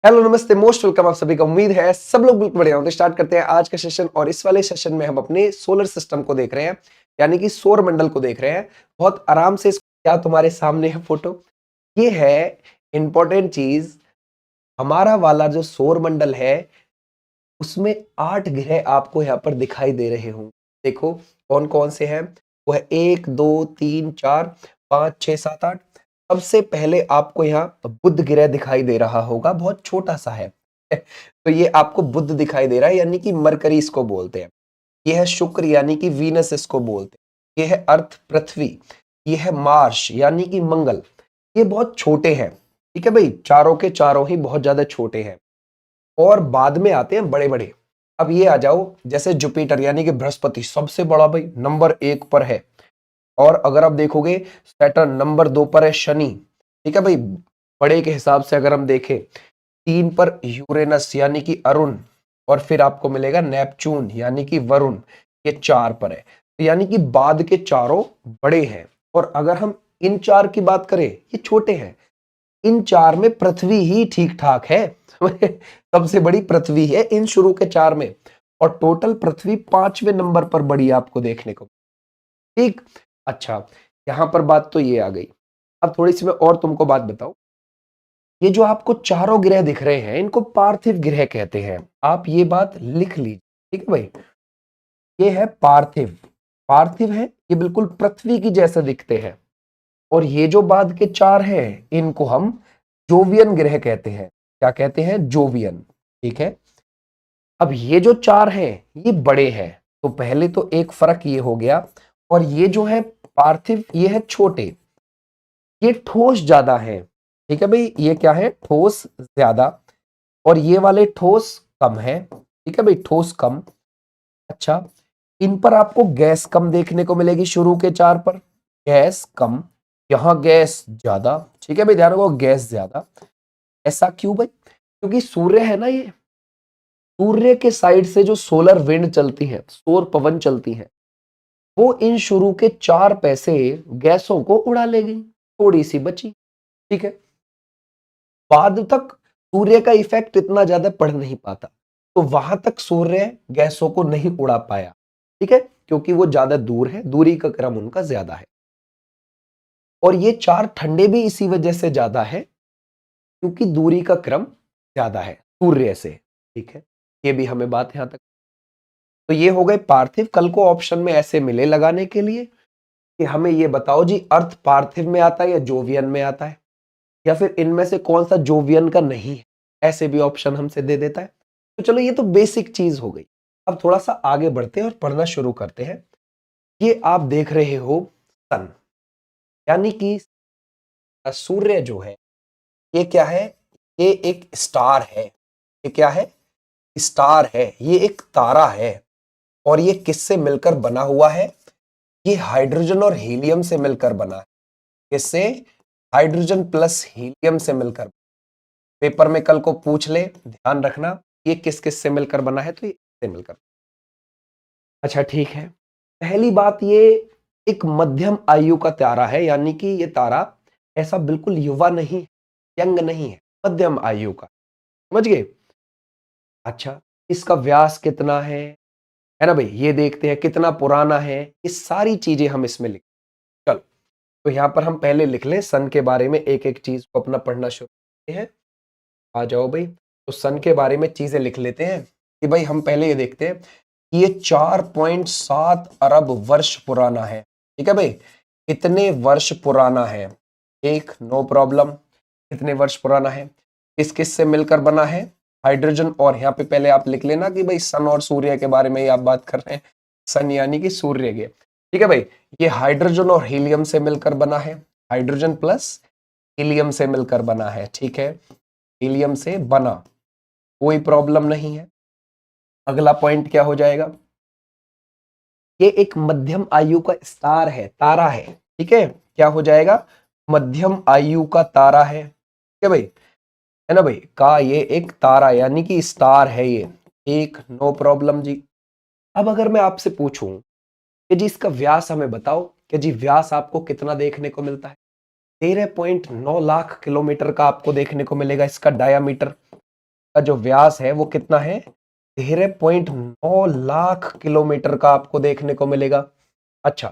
Hello नमस्ते most welcome आप सभी का। उम्मीद है सब लोग बिल्कुल बढ़िया होंगे। स्टार्ट करते हैं आज का सेशन और इस वाले सेशन में हम अपने सोलर सिस्टम को देख रहे हैं, यानी कि सौर मंडल को देख रहे हैं। बहुत आराम से क्या तुम्हारे सामने है फोटो, ये है इंपॉर्टेंट चीज। हमारा वाला जो सौर मंडल है उसमें 8 ग्रह आपको यहाँ पर दिखाई दे रहे होंगे। देखो कौन कौन से हैं। वो है 1 2 3 4 5 6 7 8। सबसे पहले आपको यहाँ बुध ग्रह दिखाई दे रहा होगा, बहुत छोटा सा है तो ये आपको बुध दिखाई दे रहा है, यानी कि मरकरी इसको बोलते हैं। ये है शुक्र यानी कि वीनस इसको बोलते हैं। ये है अर्थ पृथ्वी। ये है मार्स यानी कि मंगल। ये बहुत छोटे हैं, ठीक है भाई, चारों के चारों ही बहुत ज्यादा छोटे हैं और बाद में आते हैं बड़े बड़े। अब ये आ जाओ जैसे जुपिटर यानी कि बृहस्पति सबसे बड़ा भाई, नंबर 1 पर है। और अगर आप देखोगे सैटर्न नंबर 2 पर है शनि, ठीक है भाई। बड़े के हिसाब से अगर हम देखें 3 पर यूरेनस यानी कि अरुण, और फिर आपको मिलेगा नेपच्यून यानी कि वरुण, ये 4 पर है। तो यानी कि बाद के चारों बड़े हैं। और अगर हम इन 4 की बात करें ये छोटे हैं। इन 4 में पृथ्वी ही ठीक ठाक है सबसे बड़ी पृथ्वी है इन शुरू के 4 में। और टोटल पृथ्वी 5वें नंबर पर बड़ी आपको देखने को, ठीक। अच्छा, यहां पर बात तो ये आ गई। अब थोड़ी सी मैं और तुमको बात बताऊं। ये जो आपको चारों ग्रह दिख रहे हैं इनको पार्थिव ग्रह कहते हैं। आप ये बात लिख लीजिए, ठीक है भाई। ये है पार्थिव। पार्थिव है, ये बिल्कुल पृथ्वी की जैसा दिखते हैं। और ये जो बाद के 4 हैं इनको हम जोवियन ग्रह कहते हैं। क्या कहते हैं? जोवियन, ठीक है। अब ये जो 4 हैं ये बड़े हैं, तो पहले तो एक फर्क ये हो गया। और ये जो है पार्थिव, ये है छोटे, ये ठोस ज्यादा है, ठीक है भाई। ये क्या है? ठोस ज्यादा। और ये वाले ठोस कम है, ठीक है भाई, ठोस कम। अच्छा, इन पर आपको गैस कम देखने को मिलेगी शुरू के 4 पर, गैस कम। यहां गैस ज्यादा, ठीक है भाई, ध्यान रखो गैस ज्यादा। ऐसा क्यों भाई? क्योंकि सूर्य है ना, ये सूर्य के साइड से जो सोलर विंड चलती है, सौर पवन चलती है, वो इन शुरू के 4 पैसे गैसों को उड़ा ले गई, थोड़ी सी बची, ठीक है। बाद तक सूर्य का इफेक्ट इतना ज्यादा पड़ नहीं पाता, तो वहां तक सूर्य गैसों को नहीं उड़ा पाया, ठीक है, क्योंकि वो ज्यादा दूर है, दूरी का क्रम उनका ज्यादा है। और ये 4 ठंडे भी इसी वजह से ज्यादा है, क्योंकि दूरी का क्रम ज्यादा है सूर्य से, ठीक है। ये भी हमें बात यहां तक। तो ये हो गए पार्थिव। कल को ऑप्शन में ऐसे मिले लगाने के लिए कि हमें ये बताओ जी, अर्थ पार्थिव में आता है या जोवियन में आता है, या फिर इनमें से कौन सा जोवियन का नहीं है, ऐसे भी ऑप्शन हमसे दे देता है। तो चलो ये तो बेसिक चीज हो गई। अब थोड़ा सा आगे बढ़ते हैं और पढ़ना शुरू करते हैं। ये आप देख रहे हो सन, यानी कि सूर्य जो है ये क्या है? ये एक स्टार है। ये क्या है? स्टार है, ये एक तारा है। और ये किससे मिलकर बना हुआ है? ये हाइड्रोजन और हीलियम से मिलकर बना है। किससे? हाइड्रोजन प्लस हीलियम से मिलकर। पेपर में कल को पूछ ले, ध्यान रखना ये किस किस से मिलकर बना है, तो ये से मिलकर। अच्छा ठीक है, पहली बात, ये एक मध्यम आयु का तारा है, यानी कि ये तारा ऐसा बिल्कुल युवा नहीं, यंग नहीं है, मध्यम आयु का, समझ गए। अच्छा, इसका व्यास कितना है ना भाई, ये देखते हैं कितना पुराना है, ये सारी चीजें हम इसमें लिख। चलो, तो यहां पर हम पहले लिख लें सन के बारे में, एक एक चीज को अपना पढ़ना शुरू करते हैं। आ जाओ भाई, तो सन के बारे में चीजें लिख लेते हैं कि भाई हम पहले ये देखते हैं कि ये 4.7 अरब वर्ष पुराना है, ठीक है भाई। इतने वर्ष पुराना है, एक नो प्रॉब्लम। कितने वर्ष पुराना है, किस किस से मिलकर बना है? हाइड्रोजन। और यहाँ पे पहले आप लिख लेना कि भाई सन और सूर्य के बारे में ही आप बात कर रहे हैं, सन यानी कि सूर्य के, ठीक है भाई। ये हाइड्रोजन और हीलियम से मिलकर बना है, हाइड्रोजन प्लस हीलियम से मिलकर बना है, ठीक है। हीलियम से बना, कोई प्रॉब्लम नहीं है। अगला पॉइंट क्या हो जाएगा? ये एक मध्यम आयु का स्टार है, तारा है, ठीक है। क्या हो जाएगा? मध्यम आयु का तारा है, ठीक है भाई, है ना भाई, का ये एक तारा यानी कि स्टार है ये, एक नो प्रॉब्लम जी। अब अगर मैं आपसे पूछूं कि जी इसका व्यास हमें बताओ, कि जी व्यास आपको कितना देखने को मिलता है? 13.9 लाख किलोमीटर का आपको देखने को मिलेगा इसका डायामीटर। का जो व्यास है वो कितना है, 13.9 लाख किलोमीटर का आपको देखने को मिलेगा। अच्छा,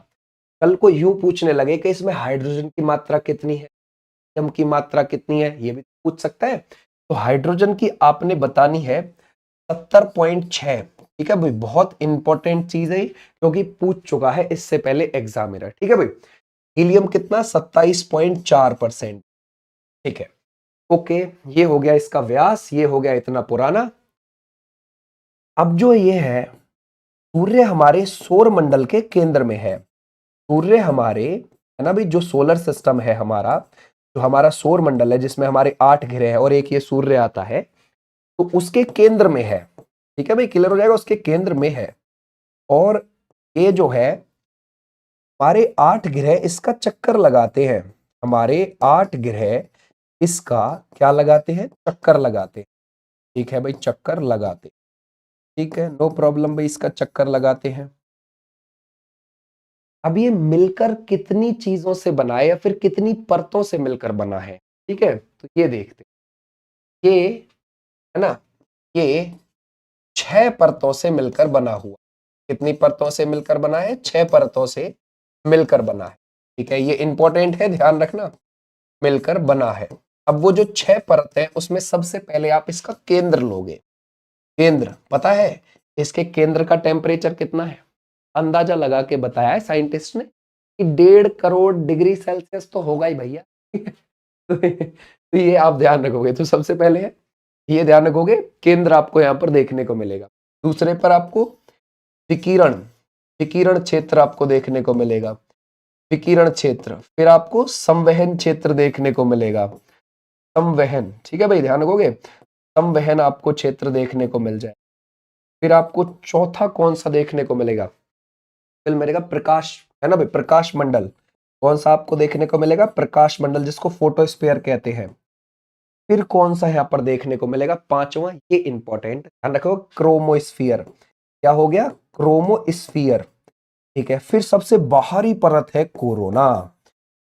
कल को यूं पूछने लगे कि इसमें हाइड्रोजन की मात्रा कितनी है, हीलियम की मात्रा कितनी है, ये भी पूछ सकता है। तो हाइड्रोजन की आपने बतानी है 70.6। ठीक है भाई, बहुत इंपॉर्टेंट चीज है क्योंकि पूछ चुका है इससे पहले एग्जामिनर। ठीक है भाई, हीलियम कितना, 27.4%। ठीक है, ओके, ये हो गया इसका व्यास, ये हो गया इतना पुराना। अब जो ये है, सूर्य हमारे सौर मंडल के केंद्र में है। सूर्य हमारे, है ना भाई, जो सोलर सिस्टम है हमारा, जो हमारा सौर मंडल है जिसमें हमारे 8 ग्रह हैं और एक ये सूर्य आता है, तो उसके केंद्र में है। ठीक है भाई, क्लियर हो जाएगा, उसके केंद्र में है। और ये जो है हमारे 8 ग्रह इसका चक्कर लगाते हैं। हमारे 8 ग्रह इसका क्या लगाते हैं, चक्कर लगाते हैं। ठीक है भाई, चक्कर लगाते, ठीक है, नो प्रॉब्लम भाई, इसका चक्कर लगाते हैं। अब ये मिलकर कितनी चीजों से बना है या फिर कितनी परतों से मिलकर बना है, ठीक है, तो ये देखते हैं। ये है ना, ये 6 परतों से मिलकर बना हुआ। कितनी परतों से मिलकर बना है, 6 परतों से मिलकर बना है। ठीक है, ये इंपॉर्टेंट है, ध्यान रखना, मिलकर बना है। अब वो जो 6 परत है उसमें सबसे पहले आप इसका केंद्र लोगे। केंद्र पता है, इसके केंद्र का टेम्परेचर कितना है, अंदाजा लगा के बताया है साइंटिस्ट ने कि 1.5 करोड़ डिग्री सेल्सियस तो होगा ही भैया। तो ये आप ध्यान रखोगे, तो सबसे पहले है ये ध्यान रखोगे, केंद्र आपको यहां पर देखने को मिलेगा। दूसरे पर आपको विकिरण, विकिरण क्षेत्र आपको देखने को मिलेगा, विकिरण क्षेत्र। फिर आपको संवहन क्षेत्र देखने को मिलेगा, संवहन, ठीक है भाई, ध्यान रखोगे, संवहन आपको क्षेत्र देखने को मिल जाए। फिर आपको चौथा कौन सा देखने को मिलेगा, फिर मिलेगा प्रकाश, है ना भाई, प्रकाश मंडल। कौन सा आपको देखने को मिलेगा, प्रकाश मंडल, जिसको फोटोस्फीयर कहते हैं। फिर कौन सा यहाँ पर देखने को मिलेगा, पांचवा, ये इंपॉर्टेंट ध्यान रखो, क्रोमोस्फीयर। क्या हो गया, क्रोमोस्फीयर। ठीक है, फिर सबसे बाहरी परत है कोरोना।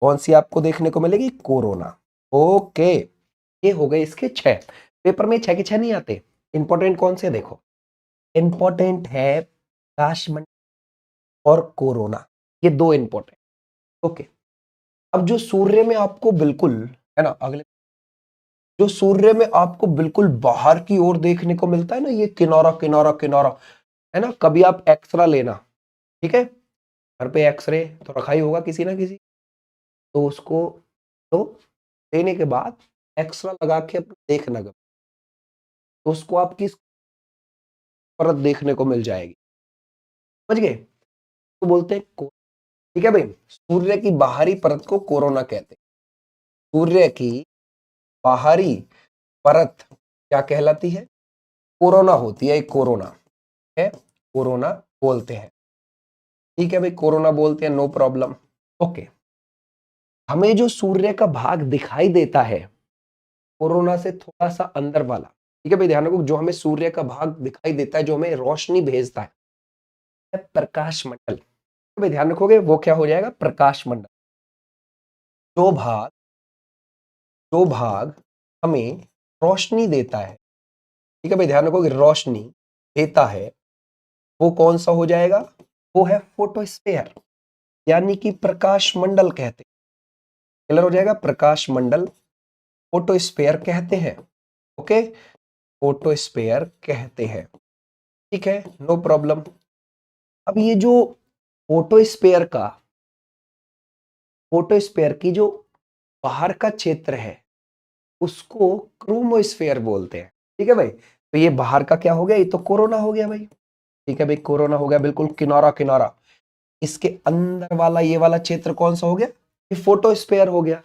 कौन सी आपको देखने को मिलेगी, कोरोना। ओके, ये हो गए इसके 6। पेपर में 6 के 6 नहीं आते। इंपॉर्टेंट कौन से देखो, इंपॉर्टेंट है प्रकाश मंडल और कोरोना, ये दो इंपॉर्टेंट। ओके, अब जो सूर्य में आपको बिल्कुल, है ना, अगले, जो सूर्य में आपको बिल्कुल बाहर की ओर देखने को मिलता है ना, ये किनारा किनारा किनारा, है ना, कभी आप एक्सरा लेना, ठीक है, घर पे एक्सरे तो रखा ही होगा किसी ना किसी, तो उसको, तो लेने के बाद एक्सरा लगा के अपना देखना, तो उसको आप किस परत देखने को मिल जाएगी, समझ गए, तो बोलते हैं ठीक है भाई, सूर्य की बाहरी परत को कोरोना कहते हैं। सूर्य की बाहरी परत क्या कहलाती है, कोरोना होती है, एक कोरोना है, कोरोना बोलते हैं। ठीक है भाई, कोरोना बोलते हैं, नो प्रॉब्लम। ओके, हमें जो सूर्य का भाग दिखाई देता है कोरोना से थोड़ा सा अंदर वाला, ठीक है भाई, ध्यान रखो, जो हमें सूर्य का भाग दिखाई देता है, जो हमें रोशनी भेजता है प्रकाश मंडल। भाई ध्यान रखोगे, वो क्या हो जाएगा, प्रकाश मंडल। जो भाग, जो भाग हमें रोशनी देता है, ठीक है भाई, ध्यान रखोगे, रोशनी देता है, वो कौन सा हो जाएगा, वो है फोटोस्फीयर, यानी कि प्रकाश मंडल कहते हैं। क्लियर हो जाएगा, प्रकाश मंडल फोटोस्फीयर कहते हैं। ओके, फोटोस्फीयर कहते हैं, ठीक है, नो प्रॉब्लम। अब ये जो फोटोस्फीयर का, फोटोस्फीयर की जो बाहर का क्षेत्र है उसको क्रोमोस्फीयर बोलते हैं। ठीक है भाई, तो ये बाहर का क्या हो गया, ये तो कोरोना हो गया भाई। ठीक है भाई, कोरोना हो गया, बिल्कुल किनारा किनारा। इसके अंदर वाला ये वाला क्षेत्र कौन सा हो गया, ये फोटोस्फीयर हो गया।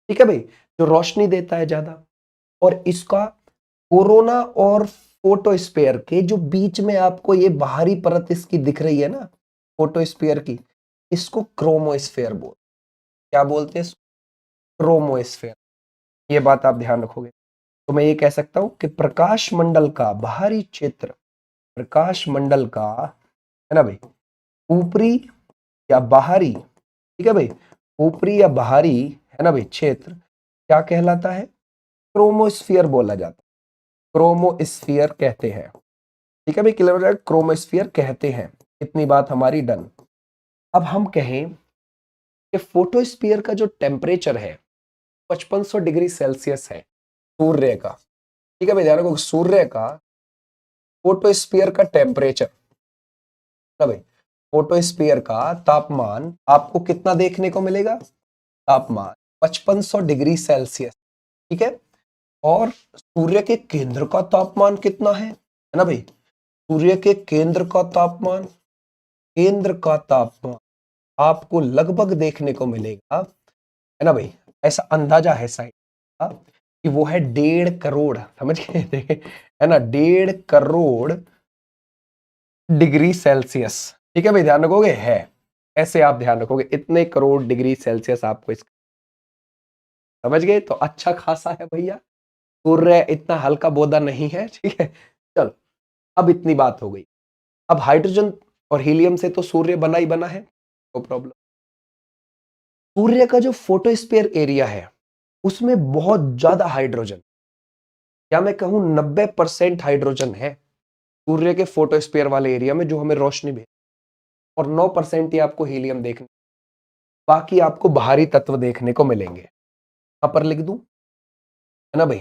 ठीक है भाई, जो रोशनी देता है ज्यादा। और इसका कोरोना और फोटोस्फीयर के जो बीच में आपको ये बाहरी परत इसकी दिख रही है ना, फोटोस्फीयर की, इसको क्रोमोस्फीयर बोल, क्या बोलते हैं, क्रोमोस्फीयर। ये बात आप ध्यान रखोगे, तो मैं ये कह सकता हूं कि प्रकाश मंडल का बाहरी क्षेत्र, प्रकाश मंडल का, है ना भाई, ऊपरी या बाहरी, ठीक है भाई, ऊपरी या बाहरी, है ना भाई, क्षेत्र क्या कहलाता है, क्रोमोस्फीयर बोला जाता है। क्रोमोस्फीयर कहते हैं। ठीक है भाई, क्लियर हो जाएगा, क्रोमोस्फीयर कहते हैं। इतनी बात हमारी डन। अब हम कहें कि फोटोस्फीयर का जो टेम्परेचर है 5500 डिग्री सेल्सियस है सूर्य का। ठीक है भाई, ध्यान रखो, सूर्य का फोटोस्फीयर का टेम्परेचर ना भाई, फोटोस्फीयर का तापमान आपको कितना देखने को मिलेगा? तापमान 5500 डिग्री सेल्सियस। ठीक है, और सूर्य के केंद्र का तापमान कितना है ना भाई? सूर्य के केंद्र का तापमान, केंद्र का तापमान आपको लगभग देखने को मिलेगा, है ना भाई? ऐसा अंदाजा है साइड का कि वो है 1.5 करोड़, समझ गए? है ना, 1.5 करोड़ डिग्री सेल्सियस। ठीक है भाई, ध्यान रखोगे, है ऐसे आप ध्यान रखोगे, इतने करोड़ डिग्री सेल्सियस आपको इस, समझ गए? तो अच्छा खासा है भैया, सूर्य इतना हल्का बोदा नहीं है। ठीक है, चलो अब इतनी बात हो गई। अब हाइड्रोजन और हीलियम से तो सूर्य बना ही बना है, नो प्रॉब्लम। सूर्य का जो फोटोस्फीयर एरिया है उसमें बहुत ज्यादा हाइड्रोजन, या मैं कहूं 90% हाइड्रोजन है सूर्य के फोटोस्फीयर वाले एरिया में, जो हमें रोशनी भेज, और 9% ही आपको हीलियम देखने, बाकी आपको बाहरी तत्व देखने को मिलेंगे। यहां पर लिख दूं, है ना भाई?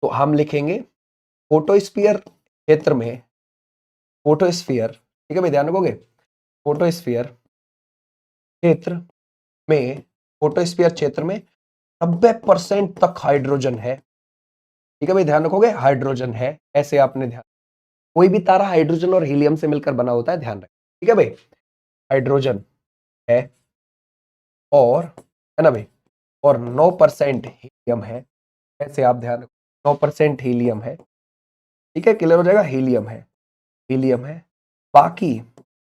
तो हम लिखेंगे फोटोस्फीयर क्षेत्र में, फोटोस्फीयर, ठीक है भाई, ध्यान रखोगे, फोटोस्फीयर क्षेत्र में, फोटोस्फीयर क्षेत्र में 90% तक हाइड्रोजन है। ठीक है भाई, ध्यान रखोगे, हाइड्रोजन है, ऐसे आपने ध्यान, कोई भी तारा हाइड्रोजन और हीलियम से मिलकर बना होता है, ध्यान रखें। ठीक है भाई, हाइड्रोजन है, और है ना भाई, और 9% हीलियम है, ऐसे आप ध्यान रखो, 9% हीलियम है। ठीक है, क्लियर हो जाएगा, हीलियम है, हीलियम है, बाकी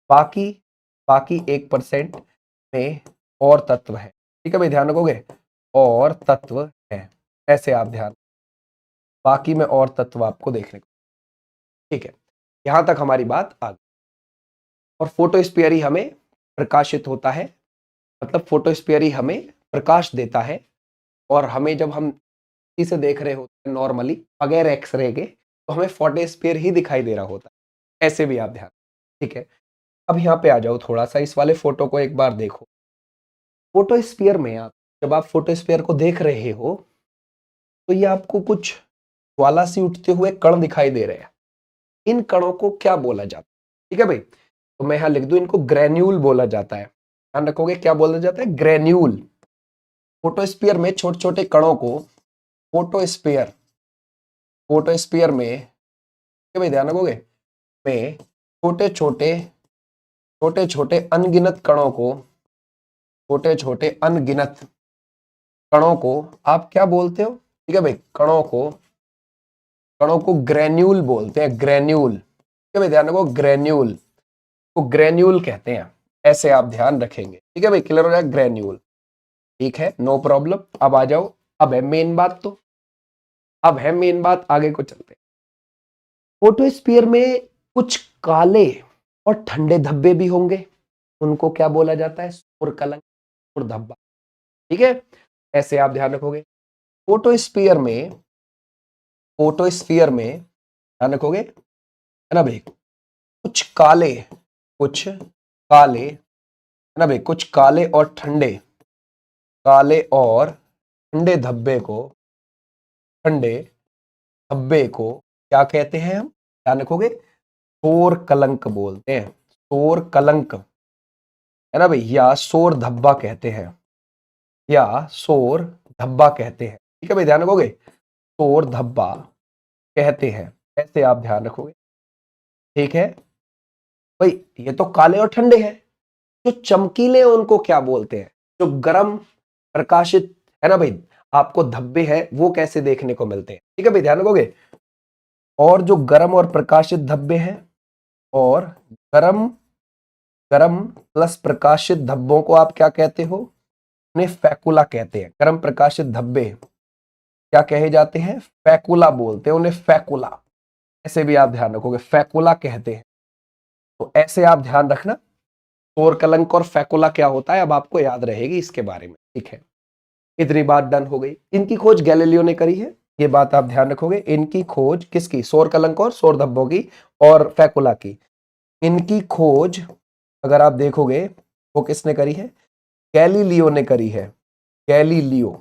बाकी बाकी 1% में और तत्व है। ठीक है भाई, ध्यान रखोगे, और तत्व है, ऐसे आप ध्यान, बाकी में और तत्व आपको देखने को। ठीक है, यहां तक हमारी बात आ गई। और फोटोस्फीयर ही हमें प्रकाशित होता है, मतलब फोटोस्फीयर ही हमें प्रकाश देता है, और हमें जब हम इसे देख रहे होते हैं नॉर्मली बगैर एक्सरे के, तो हमें फोटोस्फीयर ही दिखाई दे रहा होता है, ऐसे भी आप ध्यान। ठीक है, अब यहाँ पे आ जाओ, थोड़ा सा इस वाले फोटो को एक बार देखो। फोटोस्फीयर में आप, जब आप फोटोस्फीयर को देख रहे हो तो ये आपको कुछ ज्वाला से उठते हुए कण दिखाई दे रहे हैं। इन कणों को क्या बोला जाता है? ठीक है भाई, तो मैं यहां लिख दूं, इनको ग्रेन्यूल बोला जाता है। ध्यान रखोगे, क्या बोला जाता है? ग्रेन्यूल। फोटोस्फीयर में छोटे छोटे कणों को, फोटोस्फीयर, फोटोस्फीयर में, ठीक है भाई, ध्यान रखोगे, में छोटे छोटे, छोटे छोटे अनगिनत कणों को, छोटे छोटे अनगिनत कणों को आप क्या बोलते हो? ठीक है भाई, कणों को ग्रेन्यूल बोलते हैं, ग्रेन्यूल। ठीक है भाई, ध्यान रखो, ग्रेन्यूल को ग्रेन्यूल कहते हैं, ऐसे आप ध्यान रखेंगे। ठीक है भाई, क्लियर हो जाएगा, ग्रेन्यूल। ठीक है, नो प्रॉब्लम। अब आ जाओ, अब है मेन बात, तो अब है मेन बात, आगे को चलते हैं। फोटोस्फीयर में कुछ काले और ठंडे धब्बे भी होंगे, उनको क्या बोला जाता है? सौर कलंक और धब्बा। ठीक है, ऐसे आप ध्यान रखोगे। फोटोस्फीयर में, फोटोस्फीयर में ध्यान रखोगे, है ना भाई, कुछ काले, कुछ काले, है ना भाई, कुछ काले और ठंडे, काले और ठंडे धब्बे को, ठंडे धब्बे को क्या कहते हैं हम? ध्यान रखोगे, सौर कलंक बोलते हैं, सौर कलंक, है ना भाई, या सौर धब्बा कहते हैं, या सौर धब्बा कहते हैं। ठीक है भाई, ध्यान रखोगे, सौर धब्बा कहते हैं, ऐसे आप ध्यान रखोगे। ठीक है भाई, ये तो काले और ठंडे हैं, जो चमकीले हैं उनको क्या बोलते हैं? जो गर्म प्रकाशित, है ना भाई, आपको धब्बे हैं, वो कैसे देखने को मिलते हैं? ठीक है भाई, ध्यान रखोगे, और जो गर्म और प्रकाशित धब्बे हैं, और गर्म, गर्म प्लस प्रकाशित धब्बों को आप क्या कहते हो? उन्हें फैकुला कहते हैं। गर्म प्रकाशित धब्बे क्या कहे जाते हैं? फैकुला बोलते हैं उन्हें, फैकुला, ऐसे भी आप ध्यान रखोगे, फैकुला कहते हैं। तो ऐसे आप ध्यान रखना, सौर कलंक और फैकुला क्या होता है, अब आपको याद रहेगी इसके बारे में। ठीक है, इतनी बात डन हो गई। इनकी खोज गैलीलियो ने करी है, ये बात आप ध्यान रखोगे। इनकी खोज किसकी? सौर कलंक और सौर धब्बों की और फैकुला की। इनकी खोज अगर आप देखोगे वो किसने करी है? गैलीलियो ने करी है। गैलीलियो,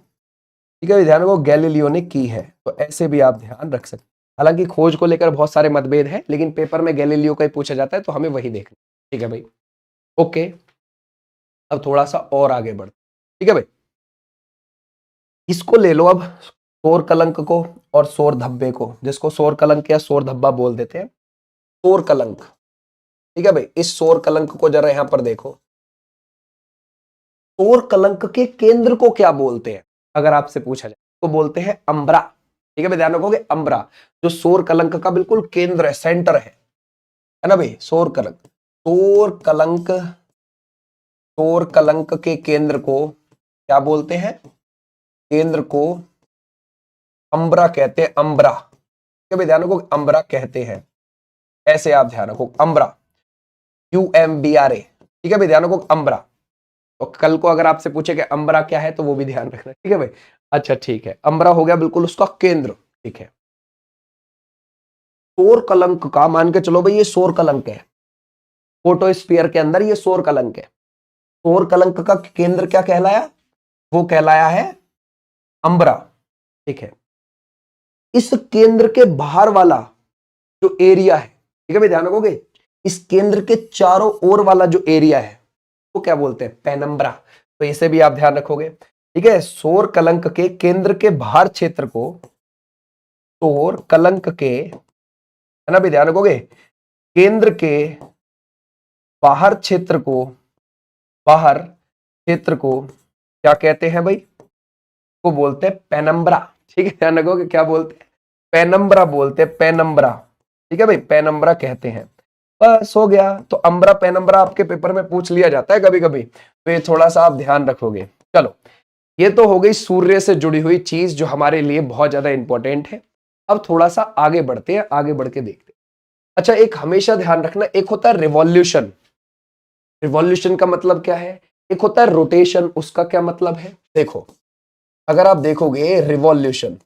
ठीक है, ध्यान रखो, गैलीलियो ने की है। तो ऐसे भी आप ध्यान रख सकते हैं। हालांकि खोज को लेकर बहुत सारे मतभेद हैं, लेकिन पेपर में गैलीलियो का ही पूछा जाता है, तो हमें वही देखना। ठीक है भाई, ओके। अब थोड़ा सा और आगे बढ़, ठीक है भाई, इसको ले लो अब, सौर कलंक को और सौर धब्बे को, जिसको सौर कलंक या सौर धब्बा बोल देते हैं। सौर कलंक, ठीक है भाई, इस सौर कलंक को जरा यहां पर देखो। सौर कलंक के केंद्र को क्या बोलते हैं अगर आपसे पूछा जाए, तो बोलते हैं अम्बरा। ठीक है भाई, ध्यान रखोगे, अम्बरा जो सौर कलंक का बिल्कुल केंद्र है, सेंटर है ना भाई। सौर कलंक, सौर कलंक, सौर कलंक के केंद्र को क्या बोलते हैं? केंद्र को अम्बरा कहते हैं, अम्बरा। ठीक है भाई, ध्यान रखो, अम्बरा कहते हैं। ऐसे आप ध्यान रखो, अम्बरा, UMBRA। ठीक है भाई, ध्यान रखो, अम्बरा। तो कल को अगर आपसे पूछे कि अम्बरा क्या है, तो वो भी ध्यान रखना। ठीक है भाई, अच्छा ठीक है, अम्बरा हो गया बिल्कुल उसका केंद्र। ठीक है, सौर कलंक का मान के चलो भाई, ये सौर कलंक है, फोटोस्फीयर के अंदर ये सौर कलंक है। सौर कलंक का केंद्र क्या कहलाया? वो कहलाया है अम्बरा। ठीक है, इस केंद्र के बाहर वाला जो एरिया है, ठीक है भाई, ध्यान रखोगे, इस केंद्र के चारों ओर वाला जो एरिया है वो क्या बोलते हैं? पेनम्बरा। तो इसे भी आप ध्यान रखोगे। ठीक है, सौर कलंक के केंद्र के बाहर क्षेत्र को, सौर कलंक के, है ना भी, ध्यान रखोगे, केंद्र के बाहर क्षेत्र को, बाहर क्षेत्र को क्या कहते हैं भाई? को बोलते हैं पेनम्बरा। ठीक है, ध्यान रखोगे, क्या बोलते हैं? पेनम्बरा बोलते हैं, पेनम्बरा। ठीक है भाई, पेनम्बरा कहते हैं। बस हो गया। तो अम्बरा पेनम्बरा आपके पेपर में पूछ लिया जाता है कभी कभी, तो ये थोड़ा सा आप ध्यान रखोगे। चलो, ये तो हो गई सूर्य से जुड़ी हुई चीज जो हमारे लिए बहुत ज्यादा इंपॉर्टेंट है। अब थोड़ा सा आगे बढ़ते हैं, आगे बढ़ के देखते हैं। अच्छा, एक हमेशा ध्यान रखना, एक होता है रिवॉल्यूशन। रिवॉल्यूशन का मतलब क्या है? एक होता है रोटेशन, उसका क्या मतलब है? देखो, अगर आप देखोगे रिवॉल्यूशन,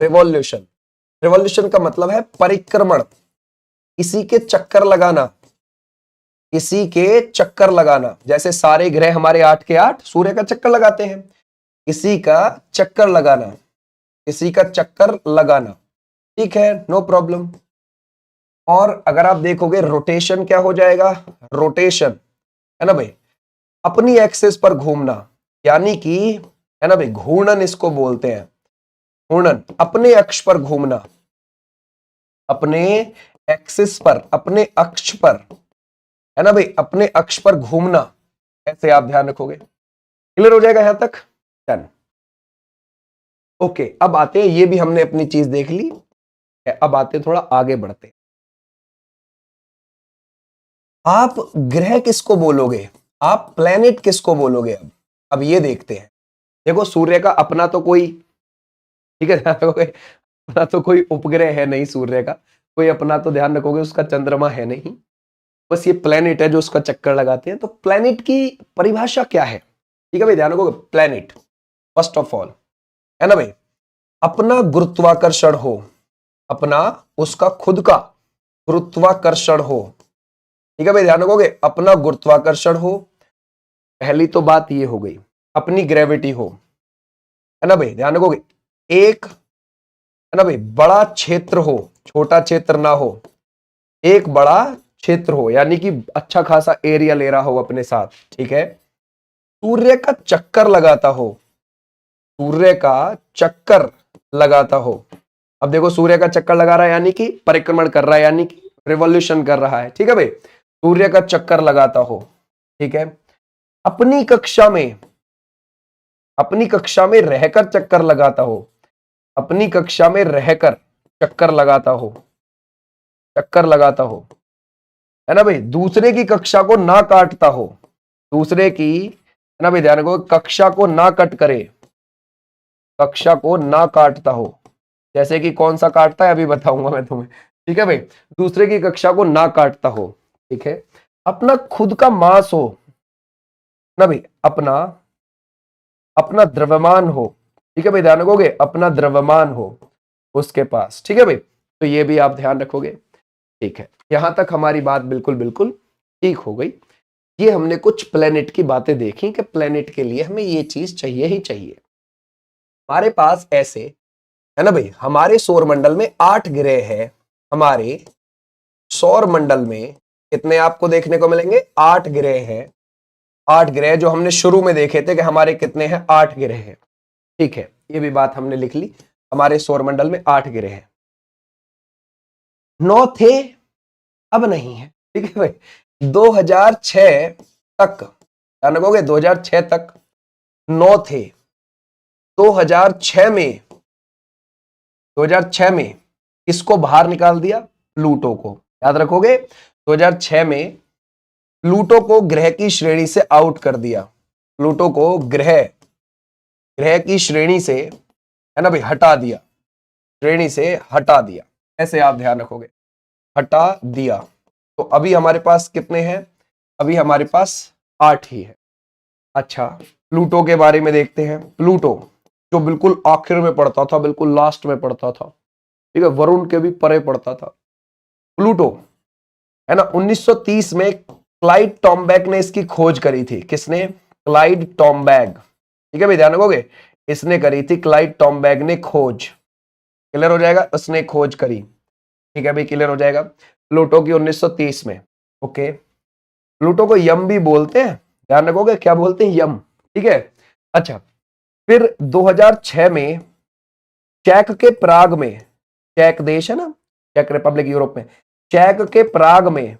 रिवॉल्यूशन, रिवॉल्यूशन का मतलब है परिक्रमण, किसी के चक्कर लगाना, किसी के चक्कर लगाना। जैसे सारे ग्रह हमारे 8 के 8 सूर्य का चक्कर लगाते हैं, किसी का चक्कर लगाना, किसी का चक्कर लगाना। ठीक है, नो प्रॉब्लम। और अगर आप देखोगे रोटेशन क्या हो जाएगा? रोटेशन, है ना भाई, अपनी एक्सिस पर घूमना, यानी कि, है ना भाई, घूर्णन इसको बोलते हैं। घूर्णन, अपने अक्ष पर घूमना, अपने एक्सिस पर, अपने अक्ष पर, है ना भाई, अपने अक्ष पर घूमना। ऐसे आप ध्यान रखोगे। क्लियर हो जाएगा यहां तक? डन। ओके, अब आते हैं, ये भी हमने अपनी चीज देख ली। अब आते हैं, थोड़ा आगे बढ़ते हैं। आप ग्रह किसको बोलोगे? आप प्लेनेट किसको बोलोगे? अब ये देखते हैं। देखो, सूर्य का अपना तो कोई, ठीक है, ध्यान रखोगे, अपना तो कोई उपग्रह है नहीं सूर्य का, कोई अपना तो ध्यान रखोगे उसका चंद्रमा है नहीं, बस ये प्लेनेट है जो उसका चक्कर लगाते हैं। तो प्लेनेट की परिभाषा क्या है? ठीक है भाई, ध्यान रखोगे, प्लेनेट फर्स्ट ऑफ ऑल, है ना भाई, अपना गुरुत्वाकर्षण हो, अपना उसका खुद का गुरुत्वाकर्षण हो। ठीक है भाई, ध्यान रखोगे, अपना गुरुत्वाकर्षण हो, पहली तो बात ये हो गई। अपनी ग्रेविटी हो, है ना भाई, ध्यान रखोगे, एक, है ना भाई, बड़ा क्षेत्र हो, छोटा क्षेत्र ना हो, एक बड़ा क्षेत्र हो, यानी कि अच्छा खासा एरिया ले रहा हो अपने साथ। ठीक है, सूर्य का चक्कर लगाता हो, सूर्य का चक्कर लगाता हो। अब देखो, सूर्य का चक्कर लगा रहा है यानी कि परिक्रमण कर रहा है, यानी कि रिवॉल्यूशन कर रहा है। ठीक है भाई, सूर्य का चक्कर लगाता हो। ठीक है, अपनी कक्षा में, अपनी कक्षा में रहकर चक्कर लगाता हो, अपनी कक्षा में रहकर चक्कर लगाता हो, चक्कर लगाता हो, है ना भाई, दूसरे की कक्षा को ना काटता हो, दूसरे की, है ना भाई, ध्यान रखो, कक्षा को ना कट करे, कक्षा को ना काटता हो। जैसे कि कौन सा काटता है अभी बताऊंगा मैं तुम्हें। ठीक है भाई, दूसरे की कक्षा को ना काटता हो। ठीक है, अपना खुद का मास हो ना भाई, अपना, अपना द्रव्यमान हो, ठीक है भाई, ध्यान रखोगे, अपना द्रव्यमान हो उसके पास। ठीक है भाई, तो ये भी आप ध्यान रखोगे। ठीक है, यहां तक हमारी बात बिल्कुल बिल्कुल ठीक हो गई। ये हमने कुछ प्लेनेट की बातें देखी कि प्लेनेट के लिए हमें ये चीज चाहिए ही चाहिए। हमारे पास ऐसे है ना भाई, हमारे सौर मंडल में 8 ग्रह है। हमारे सौर मंडल में कितने आपको देखने को मिलेंगे? 8 ग्रह हैं। 8 ग्रह जो हमने शुरू में देखे थे कि हमारे कितने हैं? 8 ग्रह हैं। ठीक है, ये भी बात हमने लिख ली, हमारे सौर मंडल में 8 ग्रह हैं। 9 थे, अब नहीं है। ठीक है भाई, 2006 तक, ध्यान रखोगे, 2006 तक 9 थे। 2006 में 2006 में किसको बाहर निकाल दिया? प्लूटो को। याद रखोगे, 2006 में प्लूटो को ग्रह की श्रेणी से आउट कर दिया। प्लूटो को ग्रह की श्रेणी से, है ना भाई, हटा दिया, श्रेणी से हटा दिया। ऐसे आप ध्यान रखोगे, हटा दिया। तो अभी हमारे पास कितने हैं? अभी हमारे पास 8 ही है। अच्छा, प्लूटो के बारे में देखते हैं। प्लूटो जो बिल्कुल आखिर में पड़ता था, बिल्कुल लास्ट में पड़ता था, ठीक है, वरुण के भी परे पड़ता था प्लूटो, है ना। 1930 में क्लाइड टॉम्बैक ने इसकी खोज करी थी। किसने? क्लाइड टॉम्बैक। ठीक है भाई, ध्यान रखोगे, इसने करी थी, क्लाइड टॉम्बैक ने खोज। क्लियर हो जाएगा, उसने खोज करी। ठीक है भाई, क्लियर हो जाएगा, प्लूटो की 1930 में। ओके, प्लूटो को यम भी बोलते हैं, ध्यान रखोगे, क्या बोलते हैं? यम। ठीक है, अच्छा, फिर 2006 में चेक के प्राग में, चेक देश है ना, चेक रिपब्लिक यूरोप में, चेक के प्राग में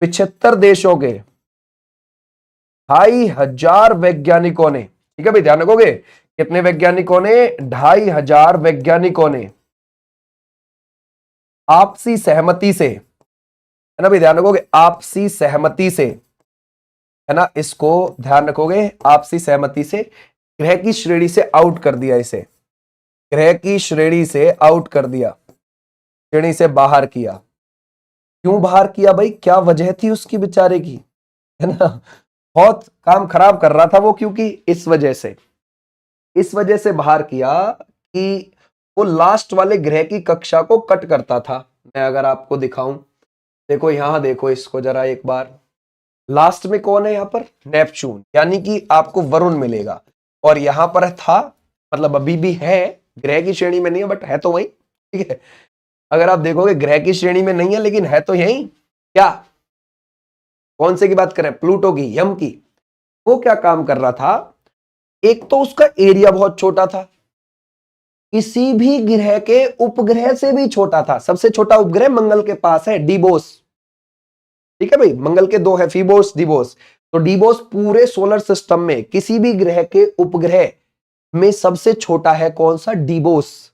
75 देशों के 2500 वैज्ञानिकों ने, ठीक है भाई, ध्यान रखोगे, कितने वैज्ञानिकों ने? 2500 वैज्ञानिकों ने आपसी सहमति से, है ना भाई, ध्यान रखोगे, आपसी सहमति से, है ना, इसको ध्यान रखोगे, आपसी सहमति से ग्रह की श्रेणी से आउट कर दिया। इसे ग्रह की श्रेणी से आउट कर दिया, श्रेणी से बाहर किया। क्यों बाहर किया भाई? क्या वजह थी उसकी बेचारे की, है ना, बहुत काम खराब कर रहा था वो, क्योंकि इस वजह से बाहर किया कि वो लास्ट वाले ग्रह की कक्षा को कट करता था। मैं अगर आपको दिखाऊं, देखो यहां, देखो इसको जरा एक बार, लास्ट में कौन है यहाँ पर? नेपच्यून, यानी कि आपको वरुण मिलेगा। और यहां पर था, मतलब अभी भी है, ग्रह की श्रेणी में नहीं है, बट है तो वही। ठीक है, अगर आप देखोगे ग्रह की श्रेणी में नहीं है, लेकिन है तो यही। क्या, कौन से की बात करें? प्लूटो की, यम की। वो क्या काम कर रहा था? एक तो उसका एरिया बहुत छोटा था, किसी भी ग्रह के उपग्रह से भी छोटा था। सबसे छोटा उपग्रह मंगल के पास है, डीबोस। ठीक है भाई, मंगल के 2 है, फीबोस, डीबोस। तो डीबोस पूरे सोलर सिस्टम में किसी भी ग्रह के उपग्रह में सबसे छोटा है। कौन सा? डीबोस।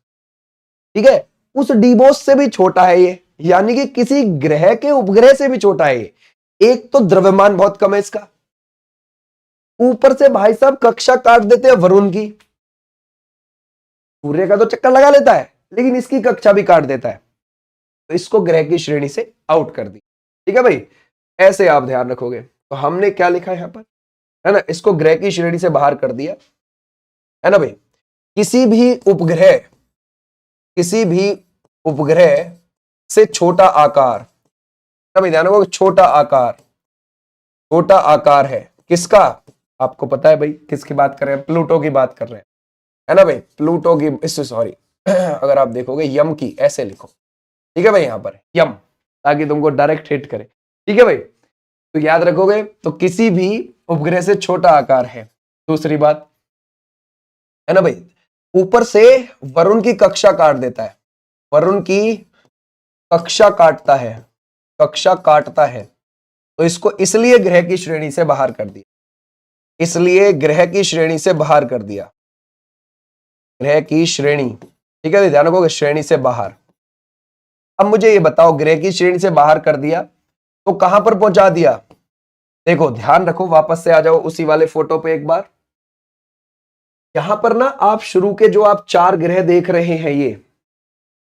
ठीक है, उस डीबोस से भी छोटा है ये, यानी कि किसी ग्रह के उपग्रह से भी छोटा है ये। एक तो द्रव्यमान बहुत कम है इसका, ऊपर से भाई साहब कक्षा काट देते हैं वरुण की। सूर्य का तो चक्कर लगा लेता है, लेकिन इसकी कक्षा भी काट देता है, तो इसको ग्रह की श्रेणी से आउट कर दी। ठीक है भाई, ऐसे आप ध्यान रखोगे। तो हमने क्या लिखा यहां पर, है ना, इसको ग्रह की श्रेणी से बाहर कर दिया, है ना भाई। किसी भी उपग्रह से छोटा आकार, है भाई, ध्यान रखोगे, छोटा आकार है किसका? आपको पता है भाई, किसकी बात कर रहे हैं? प्लूटो की बात कर रहे हैं, है ना भाई, प्लूटो की, इससे सॉरी अगर आप देखोगे यम की, ऐसे लिखो। ठीक है भाई, यहां पर यम, ताकि तुमको डायरेक्ट हिट करे। ठीक है भाई, तो याद रखोगे, तो किसी भी उपग्रह से छोटा आकार है। दूसरी बात, है ना भाई, ऊपर से वरुण की कक्षा काट देता है, वरुण की कक्षा काटता है, तो इसको इसलिए ग्रह की श्रेणी से बाहर कर दिया, ग्रह की श्रेणी। ठीक है, ध्यान रखोगे, श्रेणी से बाहर। अब मुझे ये बताओ, ग्रह की श्रेणी से बाहर कर दिया तो कहां पर पहुंचा दिया? देखो, ध्यान रखो, वापस से आ जाओ उसी वाले फोटो पे एक बार। यहां पर ना, आप शुरू के जो आप 4 ग्रह देख रहे हैं, ये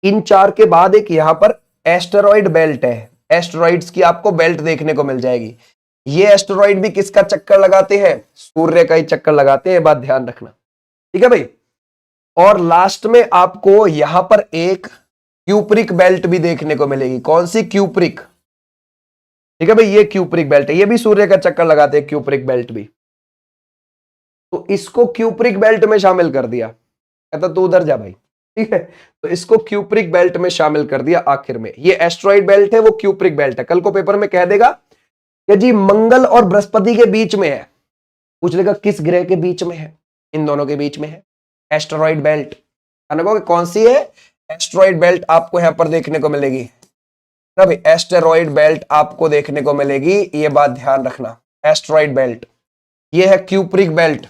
इन 4 के बाद एक यहां पर एस्टेरॉइड बेल्ट है। एस्टेरॉइड्स की आपको बेल्ट देखने को मिल जाएगी। ये एस्टेरॉइड भी किसका चक्कर लगाते हैं? सूर्य का ही चक्कर लगाते हैं, बात ध्यान रखना। ठीक है भाई, और लास्ट में आपको यहां पर एक क्यूप्रिक बेल्ट भी देखने को मिलेगी। कौन सी? क्यूप्रिक। ठीक है भाई, ये क्यूप्रिक बेल्ट है, ये भी सूर्य का चक्कर लगाते हैं क्यूप्रिक बेल्ट भी। तो इसको क्यूप्रिक बेल्ट में शामिल कर दिया, कहता तू उधर जा भाई। ठीक है, तो इसको क्यूप्रिक बेल्ट में शामिल कर दिया आखिर में। ये एस्ट्रॉइड बेल्ट है, वो क्यूप्रिक बेल्ट है। कल को पेपर में कह देगा कि जी मंगल और बृहस्पति के बीच में है, पूछ लेगा किस ग्रह के बीच में है? इन दोनों के बीच में है एस्ट्रॉइड बेल्ट। कौन सी है? एस्ट्रॉइड बेल्ट आपको यहां पर देखने को मिलेगी ना भाई, एस्टेरॉइड बेल्ट आपको देखने को मिलेगी, ये बात ध्यान रखना। एस्ट्रॉइड बेल्ट, ये है क्यूप्रिक बेल्ट,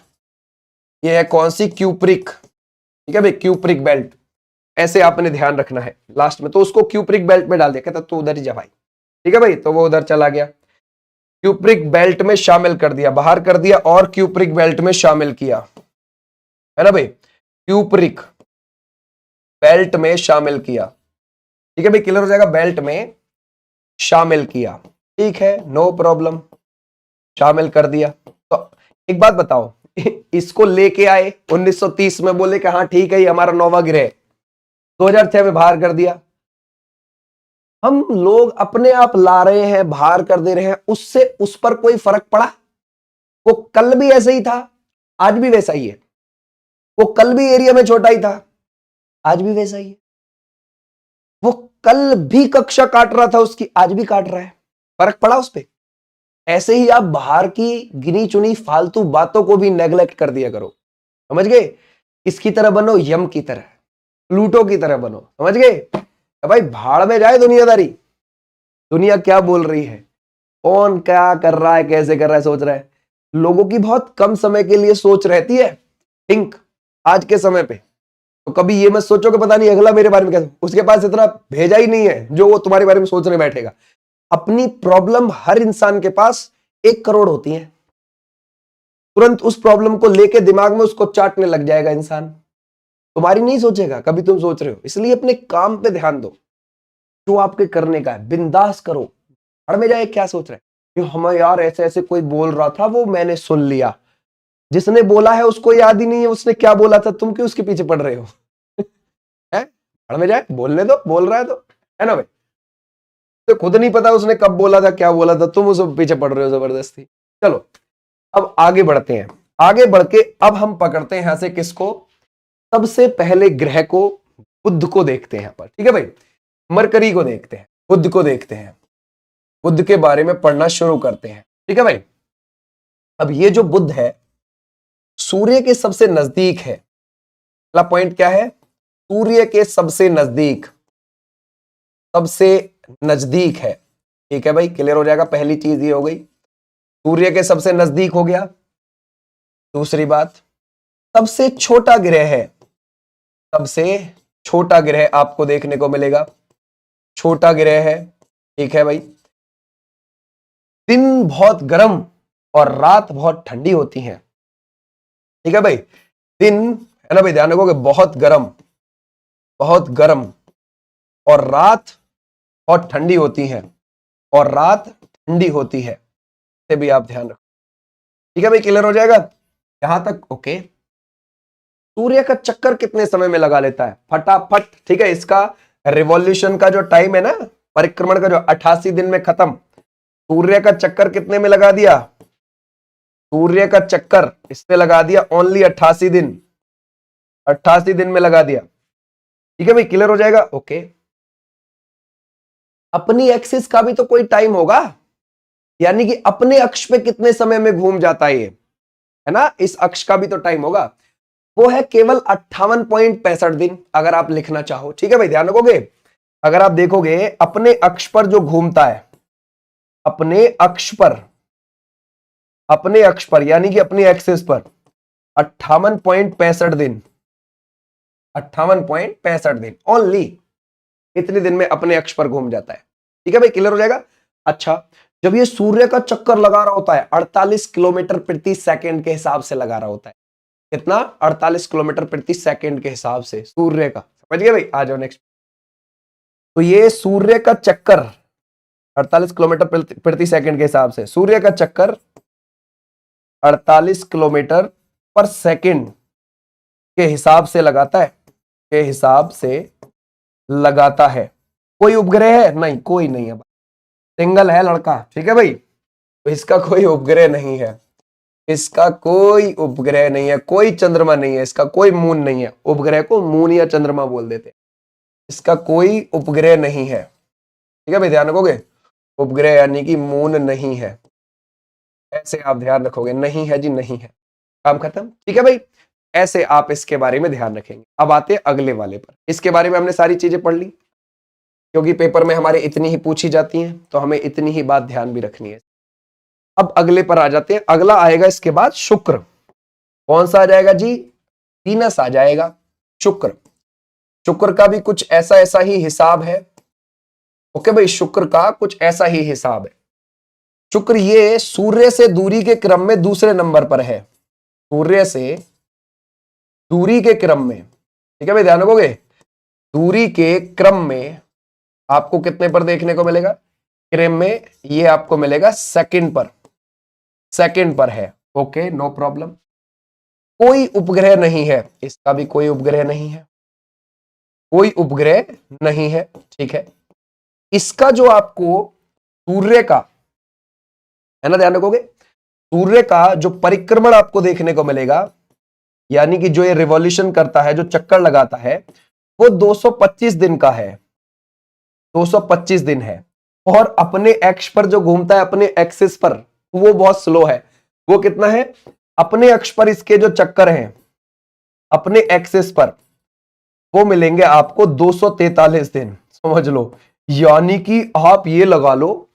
ये है कौन सी? क्यूप्रिक। ठीक है भाई, क्यूप्रिक बेल्ट, ऐसे आपने ध्यान रखना है लास्ट में। तो उसको क्यूप्रिक बेल्ट में डाल दिया, कहता तू उधर ही जा भाई। ठीक है भाई, तो वो उधर चला गया, क्यूप्रिक बेल्ट में शामिल कर दिया, बाहर कर दिया और क्यूप्रिक बेल्ट में शामिल किया, है ना भाई, क्यूप्रिक बेल्ट में शामिल किया। ठीक है भाई, क्लियर हो जाएगा, बेल्ट में शामिल किया। ठीक है, नो प्रॉब्लम, शामिल कर दिया। तो एक बात बताओ, इसको लेके आए 1930 में, बोले कि हाँ ठीक है ये हमारा नौवां ग्रह, 2006 में बाहर कर दिया। हम लोग अपने आप ला रहे हैं, बाहर कर दे रहे हैं, उससे उस पर कोई फर्क पड़ा? वो कल भी ऐसे ही था, आज भी वैसा ही है। वो कल भी एरिया में छोटा ही था, आज भी वैसा ही है। वो कल भी कक्षा काट रहा था उसकी, आज भी काट रहा है। फर्क पड़ा उस पर? ऐसे ही आप बाहर की गिनी चुनी फालतू बातों को भी नेग्लेक्ट कर दिया करो, समझ गए? किसकी तरह बनो? यम की तरह, प्लूटो की तरह बनो, समझ गए? भाई भाड़ में जाए दुनियादारी, दुनिया क्या बोल रही है, कौन क्या कर रहा है, कैसे कर रहा है, सोच रहा है। लोगों की बहुत कम समय के लिए सोच रहती है, थिंक, आज के समय पे। तो कभी ये मत सोचो कि पता नहीं अगला मेरे बारे में क्या, उसके पास इतना भेजा ही नहीं है जो वो तुम्हारे बारे में सोचने बैठेगा। अपनी प्रॉब्लम हर इंसान के पास 1 करोड़ होती है, तुरंत उस प्रॉब्लम को लेके दिमाग में उसको चाटने लग जाएगा इंसान, तुम्हारी नहीं सोचेगा। कभी तुम सोच रहे हो, इसलिए अपने काम पे ध्यान दो, जो आपके करने का है बिंदास करो। हर में जाए क्या सोच रहे हैं, हमें यार ऐसे ऐसे कोई बोल रहा था, वो मैंने सुन लिया, जिसने बोला है उसको याद ही नहीं है उसने क्या बोला था, तुम क्यों उसके पीछे पड़ रहे हो? है, हर में जाए, बोलने दो, बोल रहा है तो, है ना भाई? तो खुद नहीं पता उसने कब बोला था, क्या बोला था, तुम उस पीछे पड़ रहे हो जबरदस्ती। चलो अब आगे बढ़ते हैं, आगे बढ़ के अब हम पकड़ते हैं यहां से किसको? सबसे पहले ग्रह को, बुध को देखते हैं यहां पर। ठीक है भाई, मरकरी को देखते हैं, बुध को देखते हैं, बुध के बारे में पढ़ना शुरू करते हैं। ठीक है भाई, अब ये जो बुध है सूर्य के सबसे नजदीक है। पहला पॉइंट क्या है? सूर्य के सबसे नजदीक, सबसे नजदीक है। ठीक है भाई, क्लियर हो जाएगा, पहली चीज ये हो गई, सूर्य के सबसे नजदीक हो गया। दूसरी बात, सबसे छोटा ग्रह है, सबसे छोटा ग्रह आपको देखने को मिलेगा, छोटा ग्रह है। ठीक है भाई, दिन बहुत गर्म और रात बहुत ठंडी होती है। ठीक है भाई, दिन, है ना भाई, ध्यान रखो कि बहुत गर्म और रात बहुत ठंडी होती है, और रात ठंडी होती है, इसे भी आप ध्यान रखो। ठीक है भाई, क्लियर हो जाएगा यहां तक? ओके। सूर्य का चक्कर कितने समय में लगा लेता है? फटाफट। ठीक है, इसका रिवॉल्यूशन का जो टाइम है ना, परिक्रमण का, जो 88 दिन में खत्म। सूर्य का चक्कर कितने में लगा दिया? सूर्य का चक्कर इसमें लगा दिया ओनली 88 दिन, 88 दिन में लगा दिया। ठीक है भाई, क्लियर हो जाएगा? ओके। अपनी एक्सिस का भी तो कोई टाइम होगा, यानी कि अपने अक्ष पे कितने समय में घूम जाता है ये, है ना, इस अक्ष का भी तो टाइम होगा। वो है केवल 58.65 दिन, अगर आप लिखना चाहो। ठीक है भाई, ध्यान रखोगे, अगर आप देखोगे अपने अक्ष पर जो घूमता है, अपने अक्ष पर, अपने अक्ष पर यानी कि अपनी एक्सिस पर 58.65 दिन, 58.65 दिन ओनली, इतने दिन में अपने अक्ष पर घूम जाता है। ठीक है भाई, क्लियर हो जाएगा? अच्छा, जब ये सूर्य का चक्कर लगा रहा होता है 48 किलोमीटर प्रति सेकंड के हिसाब से लगा रहा होता है। कितना? 48 किलोमीटर प्रति सेकंड के हिसाब से सूर्य का। समझ गए भाई? आ जाओ नेक्स्ट। तो ये सूर्य का चक्कर 48 किलोमीटर प्रति सेकंड के हिसाब से, सूर्य का चक्कर 48 किलोमीटर पर सेकंड के हिसाब से लगाता है, के हिसाब से लगाता है। कोई उपग्रह है? नहीं, कोई नहीं है, सिंगल है लड़का। ठीक है भाई, तो इसका कोई उपग्रह नहीं है, इसका कोई उपग्रह नहीं है, कोई चंद्रमा नहीं है, इसका कोई मून नहीं है। उपग्रह को मून या चंद्रमा बोल देते हैं। इसका कोई उपग्रह नहीं है। ठीक है भाई, ध्यान रखोगे, उपग्रह यानी कि मून नहीं है, ऐसे आप ध्यान रखोगे। नहीं है जी, नहीं है, काम खत्म। ठीक है भाई, ऐसे आप इसके बारे में ध्यान रखेंगे। अब आते हैं अगले वाले पर। इसके बारे में हमने सारी चीजें पढ़ ली, क्योंकि पेपर में हमारे इतनी ही पूछी जाती हैं, तो हमें इतनी ही बात ध्यान भी रखनी है। अब अगले पर आ जाते हैं। अगला आएगा इसके बाद शुक्र। कौन सा आ जाएगा जी? वीनस आ जाएगा, शुक्र। शुक्र का भी कुछ ऐसा ऐसा ही हिसाब है। ओके भाई, शुक्र का कुछ ऐसा ही हिसाब है। शुक्र ये सूर्य से दूरी के क्रम में दूसरे नंबर पर है, सूर्य से दूरी के क्रम में। ठीक है भाई, ध्यान रखोगे, दूरी के क्रम में आपको कितने पर देखने को मिलेगा? क्रम में ये आपको मिलेगा सेकंड पर, सेकंड पर है। Okay, no problem. कोई उपग्रह नहीं है, इसका भी कोई उपग्रह नहीं है, कोई उपग्रह नहीं है। ठीक है, इसका जो आपको सूर्य का है ना, ध्यान रखोगे, सूर्य का जो परिक्रमण आपको देखने को मिलेगा, यानी कि जो ये रिवॉल्यूशन करता है, जो चक्कर लगाता है, वो 225 दिन का है, 225 दिन है। और अपने एक्स पर जो घूमता है, अपने एक्सिस पर, वो बहुत स्लो है। वो कितना है? अपने अक्ष पर इसके जो चक्कर हैं, अपने एक्सिस पर, वो मिलेंगे आपको 243 दिन, समझ लो। यानी कि आप ये लगा लो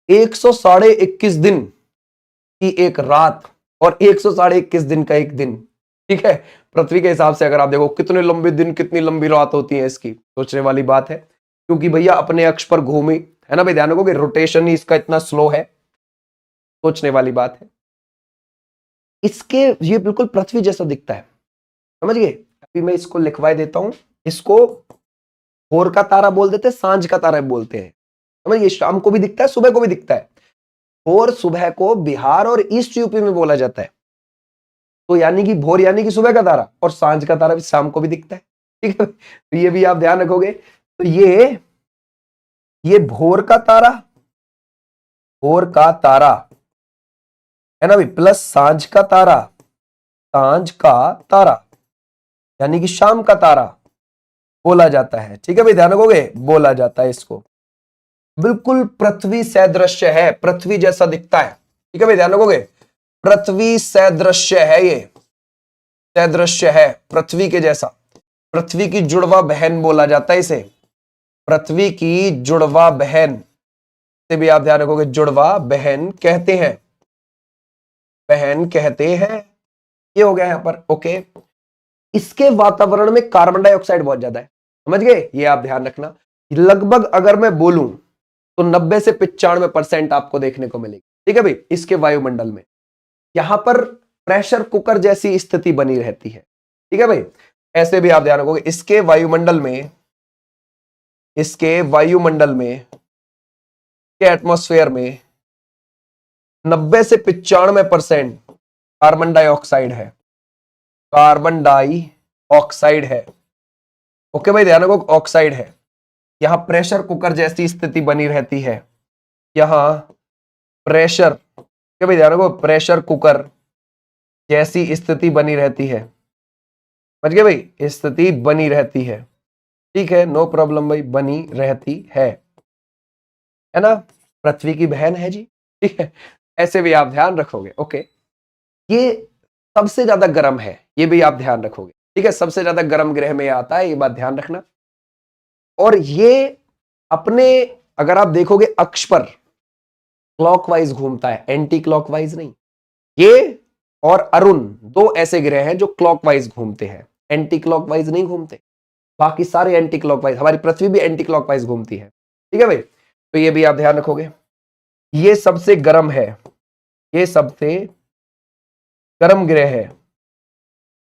121 दिन की एक रात और 121 दिन का एक दिन। ठीक है, पृथ्वी के हिसाब से अगर आप देखो कितने लंबे दिन, कितनी लंबी रात होती है इसकी, सोचने वाली बात है। क्योंकि भैया अपने अक्ष पर घूमी, है ना भाई, ध्यान रखोगे, रोटेशन ही इसका इतना स्लो है, सोचने वाली बात है। इसके ये बिल्कुल पृथ्वी जैसा दिखता है, समझ गए। अभी मैं इसको लिखवा देता हूं। इसको भोर का तारा बोल देते हैं, सांझ का तारा बोलते हैं, समझिए। शाम को भी दिखता है, सुबह को भी दिखता है। भोर सुबह को बिहार और ईस्ट यूपी में बोला जाता है। तो यानी कि भोर यानी कि सुबह का तारा, और सांझ का तारा भी शाम को भी दिखता है। ठीक है, तो ये भी आप ध्यान रखोगे। तो ये भोर का तारा, भोर का तारा है ना भाई, प्लस सांझ का तारा, सांझ का तारा यानी कि शाम का तारा बोला जाता है। ठीक है भाई, ध्यान रखोगे, बोला जाता है इसको। बिल्कुल पृथ्वी सदृश्य है, पृथ्वी जैसा दिखता है। ठीक है भाई, ध्यान रखोगे, पृथ्वी सदृश्य है, ये सदृश्य है पृथ्वी के जैसा। पृथ्वी की जुड़वा बहन बोला जाता है इसे, पृथ्वी की जुड़वा बहन से भी आप ध्यान रखोगे, जुड़वा बहन कहते हैं, बहन कहते हैं। ये हो गया यहां पर। ओके, इसके वातावरण में कार्बन डाइऑक्साइड बहुत ज्यादा है, समझ गए, ये आप ध्यान रखना। लगभग अगर मैं बोलूं तो 90 से 95% आपको देखने को मिलेगी। ठीक है भाई, इसके वायुमंडल में यहां पर प्रेशर कुकर जैसी स्थिति बनी रहती है। ठीक है भाई, ऐसे भी आप ध्यान रखोगे। इसके वायुमंडल में, इसके वायुमंडल में, के एटमॉस्फेयर में 90 से 95% कार्बन डाइऑक्साइड है, कार्बन डाइऑक्साइड है। ओके भाई, ध्यान रखो, ऑक्साइड है। यहां प्रेशर कुकर जैसी स्थिति बनी रहती है, यहां प्रेशर, क्या भाई, ध्यान रखो, प्रेशर कुकर जैसी स्थिति बनी रहती है। समझ गए भाई, स्थिति बनी रहती है। ठीक है, नो प्रॉब्लम भाई, बनी रहती है ना, पृथ्वी की बहन है जी। ठीक है, ऐसे भी आप ध्यान रखोगे। ओके, ये सबसे ज्यादा गर्म है, ये भी आप ध्यान रखोगे। ठीक है, सबसे ज्यादा गर्म ग्रह में आता है, ये बात ध्यान रखना। और ये अपने, अगर आप देखोगे, अक्ष पर क्लॉकवाइज घूमता है, एंटी क्लॉकवाइज नहीं। ये और अरुण दो ऐसे ग्रह हैं जो क्लॉकवाइज घूमते हैं, एंटी क्लॉकवाइज नहीं घूमते। बाकी सारे एंटी क्लॉकवाइज, हमारी पृथ्वी भी एंटी क्लॉकवाइज घूमती है। ठीक है भाई, तो ये भी आप ध्यान रखोगे। ये सबसे गर्म है, ये सबसे गर्म ग्रह है,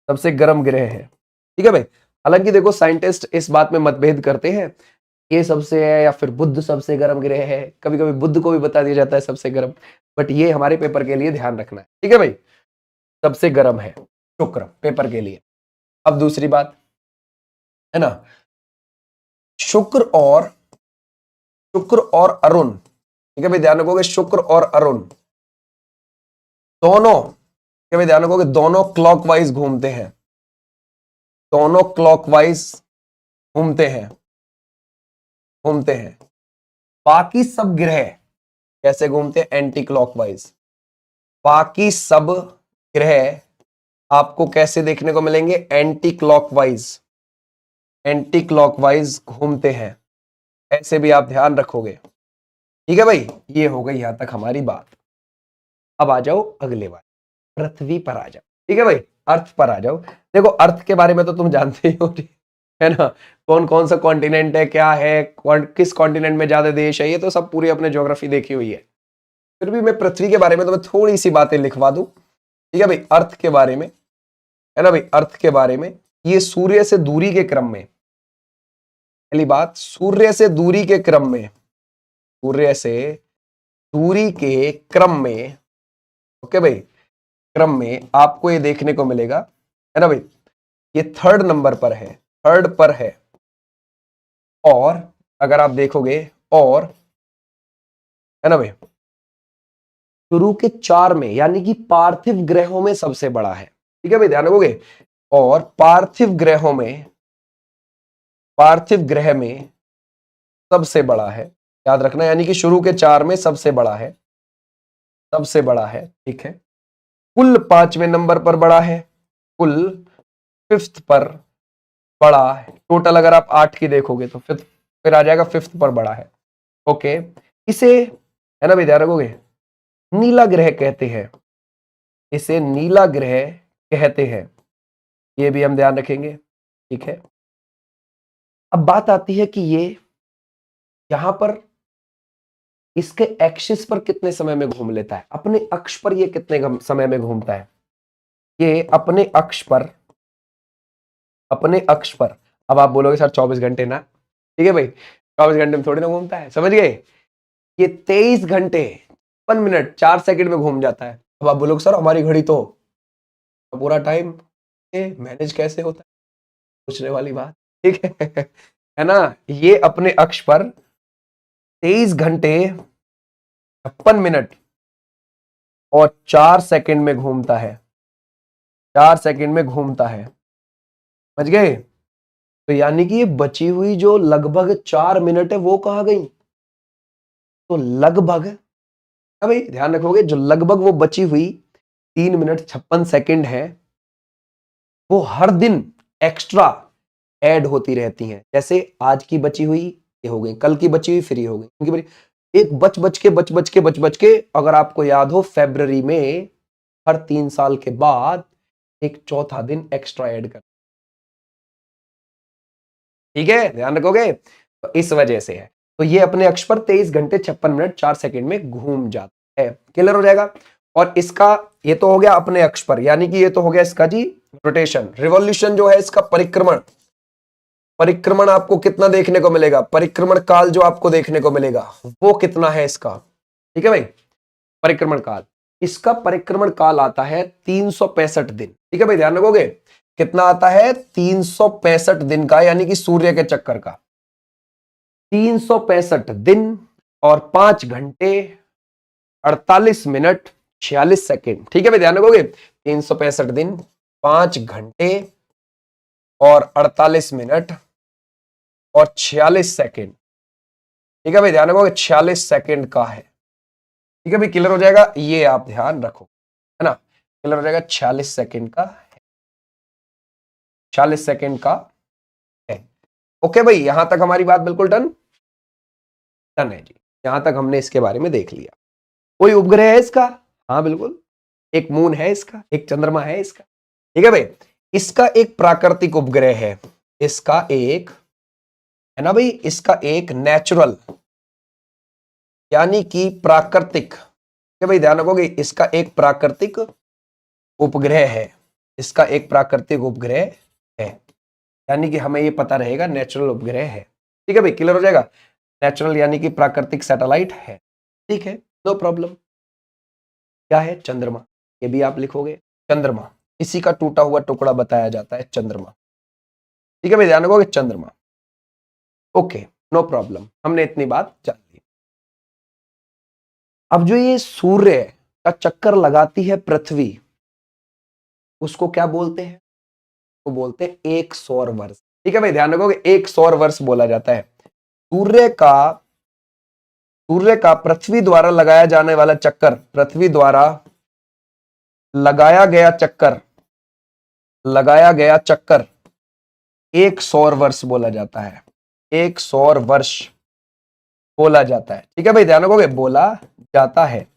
सबसे गर्म ग्रह है। ठीक है भाई, हालांकि देखो साइंटिस्ट इस बात में मतभेद करते हैं, ये सबसे है या फिर बुध सबसे गर्म ग्रह है। कभी कभी बुध को भी बता दिया जाता है सबसे गर्म, बट ये हमारे पेपर के लिए ध्यान रखना है। ठीक है भाई, सबसे गर्म है। शुक्र, पेपर के लिए। अब दूसरी बात है ना, शुक्र और अरुण, ठीक है भाई, ध्यान रखोगे शुक्र और अरुण दोनों, ठीक है भाई, ध्यान रखोगे दोनों क्लॉकवाइज घूमते हैं, दोनों क्लॉकवाइज घूमते हैं। बाकी सब ग्रह कैसे घूमते हैं? Anti clockwise. बाकी सब ग्रह आपको कैसे देखने को मिलेंगे? एंटी क्लॉकवाइज घूमते हैं, ऐसे भी आप ध्यान रखोगे। ठीक है भाई, ये हो गई यहां तक हमारी बात। अब आ जाओ अगले बार, पृथ्वी पर आ जाओ। ठीक है भाई, अर्थ पर आ जाओ। देखो अर्थ के बारे में तो तुम जानते ही हो, है ना, कौन कौन सा कॉन्टिनेंट है, क्या है, किस कॉन्टिनेंट में ज्यादा देश है, ये तो सब पूरी अपने ज्योग्राफी देखी हुई है। फिर भी मैं पृथ्वी के बारे में तुम्हें थोड़ी सी बातें लिखवा दूं। ठीक है भाई, अर्थ के बारे में, है ना भाई, अर्थ के बारे में, ये सूर्य से दूरी के क्रम में, पहली बात, सूर्य से दूरी के क्रम में, सूर्य से दूरी के क्रम में, ओके भाई, क्रम में आपको ये देखने को मिलेगा, है ना भाई, ये थर्ड नंबर पर है, थर्ड पर है। और अगर आप देखोगे, और है ना भाई, शुरू के 4 में, यानी कि पार्थिव ग्रहों में सबसे बड़ा है। ठीक है भाई, ध्यान रखोगे, और पार्थिव ग्रह में सबसे बड़ा है, याद रखना, यानी कि शुरू के 4 में सबसे बड़ा है, ठीक है। कुल 5वें नंबर पर बड़ा है, कुल 5th पर बड़ा है। टोटल अगर आप 8 की देखोगे तो फिर आ जाएगा 5th पर बड़ा है। ओके, इसे, है ना भाई, ध्यान रखोगे, नीला ग्रह कहते हैं, इसे नीला ग्रह कहते हैं, ये भी हम ध्यान रखेंगे। ठीक है, अब बात आती है कि ये यहां पर इसके एक्सिस पर कितने समय में घूम लेता है, अपने अक्ष पर ये कितने समय में घूमता है? ये अपने अक्ष पर, अब आप बोलोगे सर 24 घंटे ना, ठीक है भाई, 24 घंटे में थोड़ी ना घूमता है, समझ गए, ये 23 घंटे 55 मिनट 4 सेकंड में घूम जाता है। अब आप बोलोगे सर हमारी घड़ी तो पूरा टाइम मैनेज कैसे होता है, पूछने वाली बात, ठीक है ना, ये अपने अक्ष पर 23 घंटे 56 मिनट और 4 सेकंड में घूमता है, 4 सेकंड में घूमता है, समझ गए? तो यानी कि ये बची हुई जो लगभग 4 मिनट है वो कहां गई? तो लगभग, भाई ध्यान रखोगे, जो लगभग वो बची हुई 3 मिनट 56 सेकंड है, वो हर दिन एक्स्ट्रा ऐड होती रहती हैं। जैसे आज की बची हुई ये हो गई, कल की बची हुई फिर ये हो गई, क्योंकि भाई एक बच के, अगर आपको याद हो, फरवरी में हर 3 साल के बाद एक चौथा दिन एक्स्ट्रा ऐड कर, ठीक है, ध्यान रखोगे, तो इस वजह से है। तो ये अपने अक्ष पर 23 घंटे 56 मिनट 4 सेकंड में घूम जाता है, क्लियर हो जाएगा। और इसका, ये तो हो गया अपने अक्ष पर, यानी कि ये तो हो गया इसका जी रोटेशन, रिवॉल्यूशन जो है इसका, परिक्रमण आपको कितना देखने को मिलेगा, परिक्रमण काल जो आपको देखने को मिलेगा वो कितना है इसका, ठीक है भाई, परिक्रमण काल, इसका परिक्रमण काल आता है 365 दिन, ठीक है भाई, ध्यान रखोगे, कितना आता है? 365 दिन का, यानी कि सूर्य के चक्कर का 365 दिन और 5 घंटे 48 मिनट 46 सेकेंड, ठीक है भाई, ध्यान रखोगे, 365 दिन 5 घंटे और 48 मिनट और 46 सेकेंड, ठीक है भाई, ध्यान रखोगे, 46 सेकेंड का है, ठीक है भाई, क्लियर हो जाएगा, ये आप ध्यान रखो, है ना, क्लियर हो जाएगा, 46 सेकेंड का है, 46 सेकेंड का है। ओके भाई, यहां तक हमारी बात बिल्कुल डन है जी, यहां तक हमने इसके बारे में देख लिया। कोई उपग्रह है इसका? हाँ बिल्कुल, एक मून है इसका, एक चंद्रमा है इसका, ठीक है भाई, इसका एक प्राकृतिक उपग्रह है, इसका एक, है ना भाई, इसका एक नेचुरल, यानी कि प्राकृतिक, ठीक है भाई, ध्यान रखोगे, इसका एक प्राकृतिक उपग्रह है, इसका एक प्राकृतिक उपग्रह है, यानी कि हमें ये पता रहेगा नेचुरल उपग्रह है, ठीक है भाई, क्लियर हो जाएगा, नेचुरल यानी कि प्राकृतिक सैटेलाइट है, ठीक है, नो प्रॉब्लम। क्या है? चंद्रमा, ये भी आप लिखोगे, चंद्रमा, इसी का टूटा हुआ टुकड़ा बताया जाता है चंद्रमा। ठीक है भाई, ध्यान रखोगे चंद्रमा। ओके, नो प्रॉब्लम, हमने इतनी बात जान ली। अब जो ये सूर्य का चक्कर लगाती है पृथ्वी, उसको क्या बोलते हैं? वो बोलते हैं एक सौर वर्ष। ठीक है भाई, ध्यान रखोगे एक सौर वर्ष बोला जाता है। सूर्य का पृथ्वी द्वारा लगाया जाने वाला चक्कर, पृथ्वी द्वारा लगाया गया चक्कर एक सौर वर्ष बोला जाता है। एक सौर वर्ष बोला जाता है। ठीक है भाई, ध्यान रखोगे, बोला जाता है।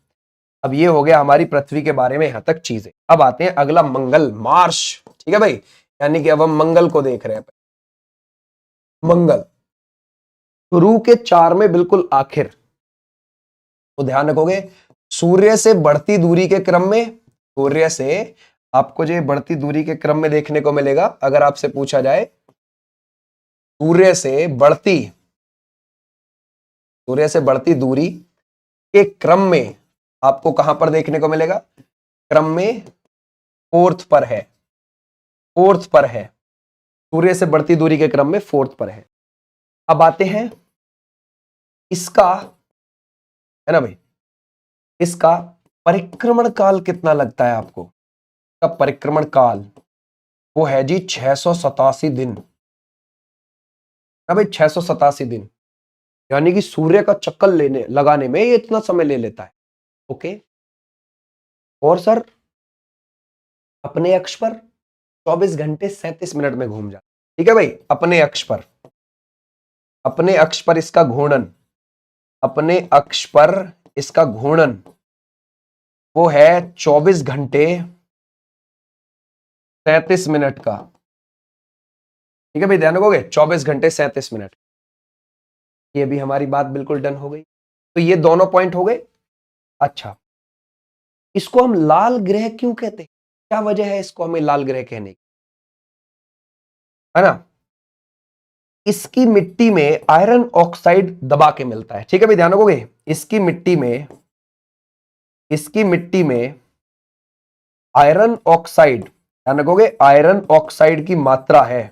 अब ये हो गया हमारी पृथ्वी के बारे में यहां तक चीजें। अब आते हैं अगला, मंगल, मार्स। ठीक है भाई, यानी कि अब हम मंगल को देख रहे हैं। मंगल शुरू के 4 में बिल्कुल आखिर। तो ध्यान रखोगे, सूर्य से बढ़ती दूरी के क्रम में, सूर्य से आपको जो बढ़ती दूरी के क्रम में देखने को मिलेगा, अगर आपसे पूछा जाए सूर्य से बढ़ती दूरी के क्रम में आपको कहां पर देखने को मिलेगा? क्रम में फोर्थ पर है। सूर्य से बढ़ती दूरी के क्रम में फोर्थ पर है। अब आते हैं इसका, है ना भाई, इसका परिक्रमण काल कितना लगता है आपको? इसका परिक्रमण काल वो है जी 687 दिन। ना भाई, 687 दिन, यानी कि सूर्य का चक्कर लगाने में ये इतना समय ले लेता है। ओके, और सर अपने अक्ष पर 24 घंटे 37 मिनट में घूम जाता है। ठीक है भाई, अपने अक्ष पर इसका घूर्णन वो है 24 घंटे 37 मिनट का। ठीक है भाई, ध्यान रखोगे 24 घंटे 37 मिनट। ये भी हमारी बात बिल्कुल डन हो गई। तो ये दोनों पॉइंट हो गए। अच्छा, इसको हम लाल ग्रह क्यों कहते हैं? क्या वजह है इसको हमें लाल ग्रह कहने की, है ना? इसकी मिट्टी में आयरन ऑक्साइड दबा के मिलता है। ठीक है भाई, ध्यान रखोगे, इसकी मिट्टी में आयरन ऑक्साइड, ध्यान रखोगे, आयरन ऑक्साइड की मात्रा है।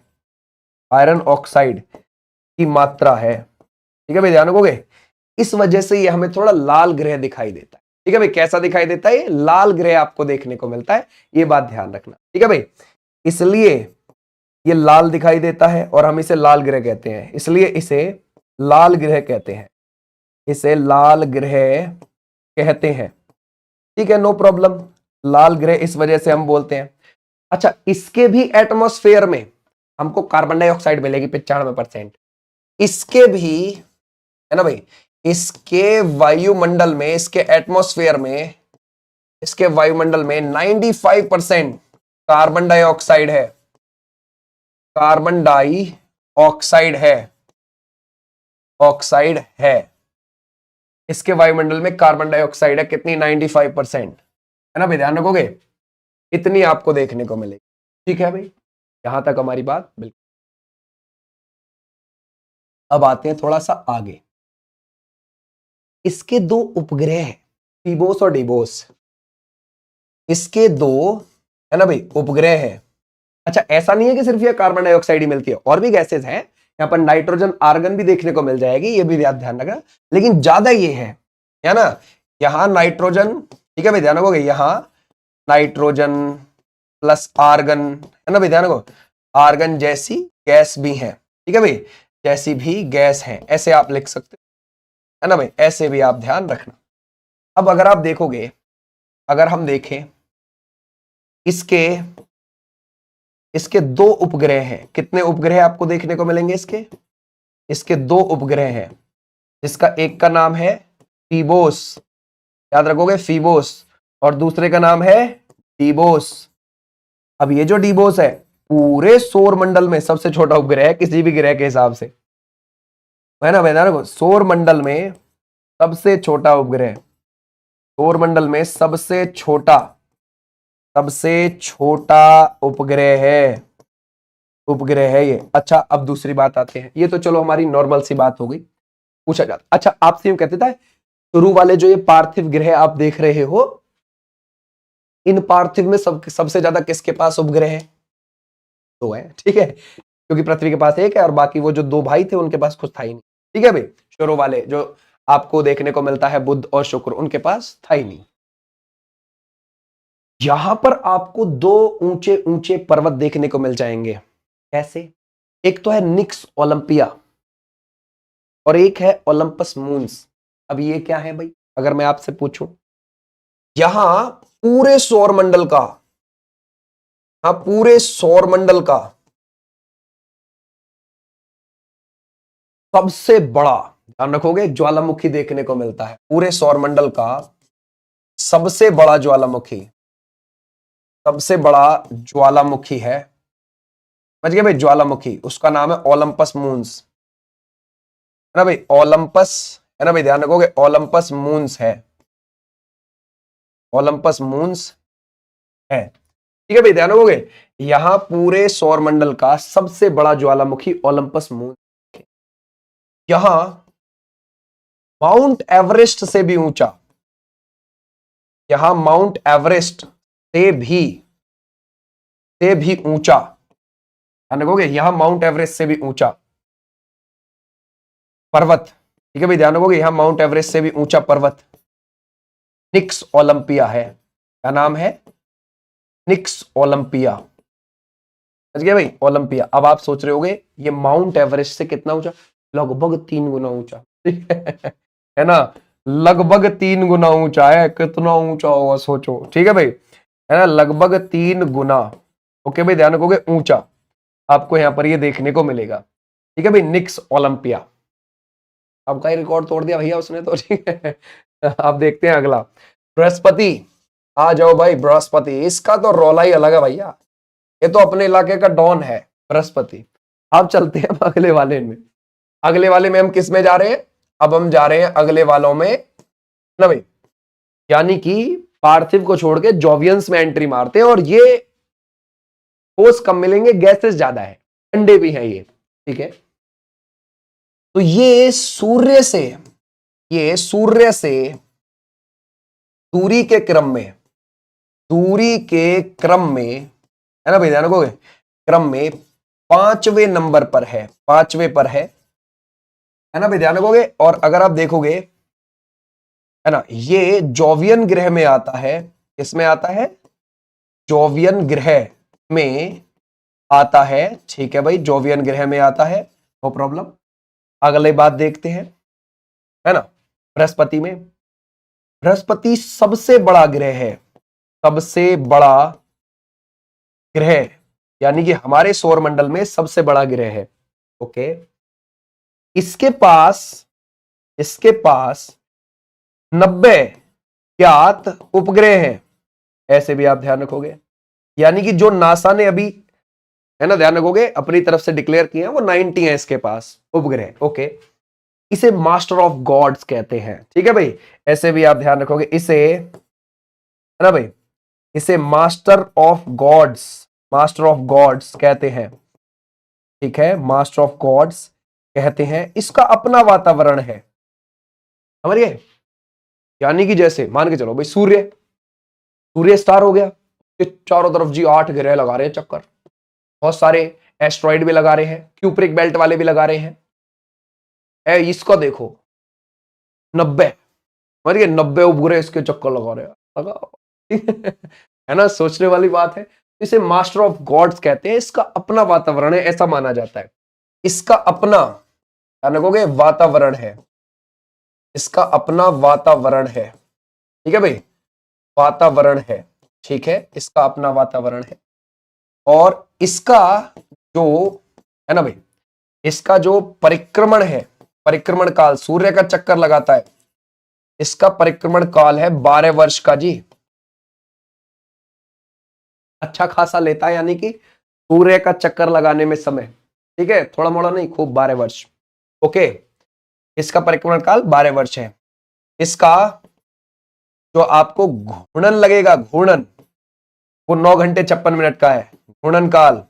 ठीक है भाई, ध्यान रखोगे, इस वजह से ये हमें थोड़ा लाल ग्रह दिखाई देता है। ठीक है भाई, कैसा दिखाई देता है? लाल ग्रह आपको देखने को मिलता है, ये बात ध्यान रखना। ठीक है भाई, इसलिए ये लाल दिखाई देता है और हम इसे लाल ग्रह कहते हैं, इसलिए इसे लाल ग्रह कहते हैं। ठीक है, नो प्रॉब्लम, लाल ग्रह इस वजह से हम बोलते हैं। अच्छा, इसके भी एटमॉस्फेयर में हमको कार्बन डाइऑक्साइड मिलेगी 95%। इसके भी, है ना भाई, इसके वायुमंडल में, इसके एटमॉस्फेयर में, इसके वायुमंडल में 95% कार्बन डाइऑक्साइड है। इसके वायुमंडल में कार्बन डाइऑक्साइड है, कितनी? 95%, है ना भाई, ध्यान रखोगे, इतनी आपको देखने को मिलेगी। ठीक है भाई, यहां तक हमारी बात बिल्कुल। अब आते हैं थोड़ा सा आगे। इसके 2 उपग्रह हैं, फीबोस और डीबोस। इसके 2, है ना भाई, उपग्रह है। अच्छा, ऐसा नहीं है कि सिर्फ ये कार्बन डाइऑक्साइड ही मिलती है, और भी गैसेज हैं। यहाँ पर नाइट्रोजन, आर्गन भी देखने को मिल जाएगी, ये भी ध्यान रखना, लेकिन ज्यादा ये है ना, यहां नाइट्रोजन। ठीक है भाई, ध्यान रखोगे, यहां नाइट्रोजन प्लस आर्गन, है ना भाई, ध्यान रखो, आर्गन जैसी गैस भी है। ठीक है भाई, जैसी भी गैस है, ऐसे आप लिख सकते है ना भाई, ऐसे भी आप ध्यान रखना। अब अगर आप देखोगे, अगर हम देखें, इसके 2 उपग्रह हैं। कितने उपग्रह आपको देखने को मिलेंगे? इसके 2 उपग्रह हैं। इसका एक का नाम है फीबोस, याद रखोगे, फीबोस, और दूसरे का नाम है डीबोस। अब ये जो डीबोस है, पूरे सौर मंडल में सबसे छोटा उपग्रह है, किसी भी ग्रह के हिसाब से, है ना भाई, देखो, सौर मंडल में सबसे छोटा उपग्रह, सौर मंडल में सबसे छोटा उपग्रह है ये। अच्छा, अब दूसरी बात आते हैं, ये तो चलो हमारी नॉर्मल सी बात हो गई, पूछा जाता। अच्छा, आपसे यूं कहते था, शुरू वाले जो ये पार्थिव ग्रह आप देख रहे हो, इन पार्थिव में सबसे ज्यादा किसके पास उपग्रह है? दो है, ठीक है, क्योंकि पृथ्वी के पास एक है और बाकी वो जो दो भाई थे उनके पास कुछ था ही नहीं। ठीक है भाई, शुरू वाले जो आपको देखने को मिलता है बुध और शुक्र, उनके पास था ही नहीं। यहां पर आपको दो ऊंचे ऊंचे पर्वत देखने को मिल जाएंगे। कैसे? एक तो है निक्स ओलंपिया और एक है ओलंपस मून्स। अब ये क्या है भाई, अगर मैं आपसे पूछूं, यहां पूरे सौर मंडल का, हाँ पूरे सौर मंडल का सबसे बड़ा, ध्यान रखोगे, ज्वालामुखी देखने को मिलता है। पूरे सौर मंडल का सबसे बड़ा ज्वालामुखी, सबसे बड़ा ज्वालामुखी है, समझ गए भाई, ज्वालामुखी, उसका नाम है ओलंपस मून्स, है ना भाई, ओलंपस, है ना भाई, ध्यान रखोगे, ओलंपस मून्स है, ओलंपस मून्स है। ठीक है भाई, ध्यान रखोगे, यहां पूरे सौर मंडल का सबसे बड़ा ज्वालामुखी ओलंपस मून, यहां माउंट एवरेस्ट से भी ऊंचा, यहां माउंट एवरेस्ट से भी ऊंचा, ध्यान रखोगे, यहां माउंट एवरेस्ट से भी ऊंचा पर्वत, ठीक है भाई, ध्यान रखोगे, यहां माउंट एवरेस्ट से भी ऊंचा पर्वत निक्स ओलंपिया है। क्या नाम है? निक्स ओलंपिया, समझ गए भाई, ओलंपिया। अब आप सोच रहे होगे ये माउंट एवरेस्ट से कितना ऊंचा? लगभग 3 गुना ऊंचा, है ना, लगभग 3 गुना ऊंचा है। कितना ऊंचा होगा सोचो, ठीक है भाई, है ना, लगभग 3 गुना। ओके भाई, ध्यान रखोगे, ऊंचा आपको यहां पर ये देखने को मिलेगा। ठीक है भाई, निक्स ओलंपिया। आपका ही रिकॉर्ड तोड़ दिया भैया उसने तो, ठीक है। आप देखते हैं अगला, बृहस्पति। आ जाओ भाई, बृहस्पति, इसका तो रौला ही अलग है भैया, ये तो अपने इलाके का डॉन है बृहस्पति। आप चलते हैं अगले वाले में। अगले वाले में हम किस में जा रहे हैं? अब हम जा रहे हैं अगले वालों में ना भाई, यानी कि पार्थिव को छोड़ के जोवियंस में एंट्री मारते हैं, और ये ठोस कम मिलेंगे, गैसेस ज्यादा है, अंडे भी हैं ये, ठीक है। तो ये सूर्य से दूरी के क्रम में, दूरी के क्रम में, है ना भाई, ध्यान रखोगे, क्रम में 5वें नंबर पर है, 5वें पर है ना भाई, ध्यान रखोगे। और अगर आप देखोगे, है ना, ये जोवियन ग्रह में आता है, इसमें आता है, जोवियन ग्रह में आता है, ठीक है भाई, जोवियन ग्रह में आता है, नो प्रॉब्लम। अगले बात देखते हैं, है ना, बृहस्पति में, बृहस्पति सबसे बड़ा ग्रह है, सबसे बड़ा ग्रह, यानी कि हमारे सौर मंडल में सबसे बड़ा ग्रह है। ओके, इसके पास 90 ज्ञात उपग्रह हैं, ऐसे भी आप ध्यान रखोगे, यानी कि जो नासा ने अभी, है ना, ध्यान रखोगे, अपनी तरफ से डिक्लेयर किए हैं, वो 90 है इसके पास उपग्रह। ओके, इसे मास्टर ऑफ गॉड्स कहते हैं, ठीक है भाई, ऐसे भी आप ध्यान रखोगे, इसे, है ना भाई, इसे मास्टर ऑफ गॉड्स कहते हैं, ठीक है, मास्टर ऑफ गॉड्स कहते हैं। इसका अपना वातावरण है, समझिए, यानी कि जैसे मान के चलो भाई, सूर्य स्टार हो गया, चारों तरफ जी 8 ग्रह लगा रहे हैं चक्कर, बहुत सारे एस्ट्रॉइड भी लगा रहे हैं, क्यूप्रिक बेल्ट वाले भी लगा रहे हैं। इसको देखो 90, समझ गए, 90 उपग्रह इसके चक्कर लगा रहे हैं, लगा है ना, सोचने वाली बात है। इसे मास्टर ऑफ गॉड्स कहते हैं, इसका अपना वातावरण है, ऐसा माना जाता है, इसका अपना, ध्यान रखोगे, वातावरण है, इसका अपना वातावरण है, ठीक है भाई, वातावरण है, ठीक है, इसका अपना वातावरण है। और इसका जो, है ना भाई, इसका जो परिक्रमण है, परिक्रमण काल, सूर्य का चक्कर लगाता है, इसका परिक्रमण काल है 12 वर्ष का जी, अच्छा खासा लेता है, यानी कि सूर्य का चक्कर लगाने में समय, ठीक है, थोड़ा मोड़ा नहीं, खूब 12 वर्ष। ओके, इसका परिक्रमण काल 12 वर्ष है। इसका जो आपको घूर्णन लगेगा, घूर्णन, वो 9 घंटे 56 मिनट का है, घूर्णन काल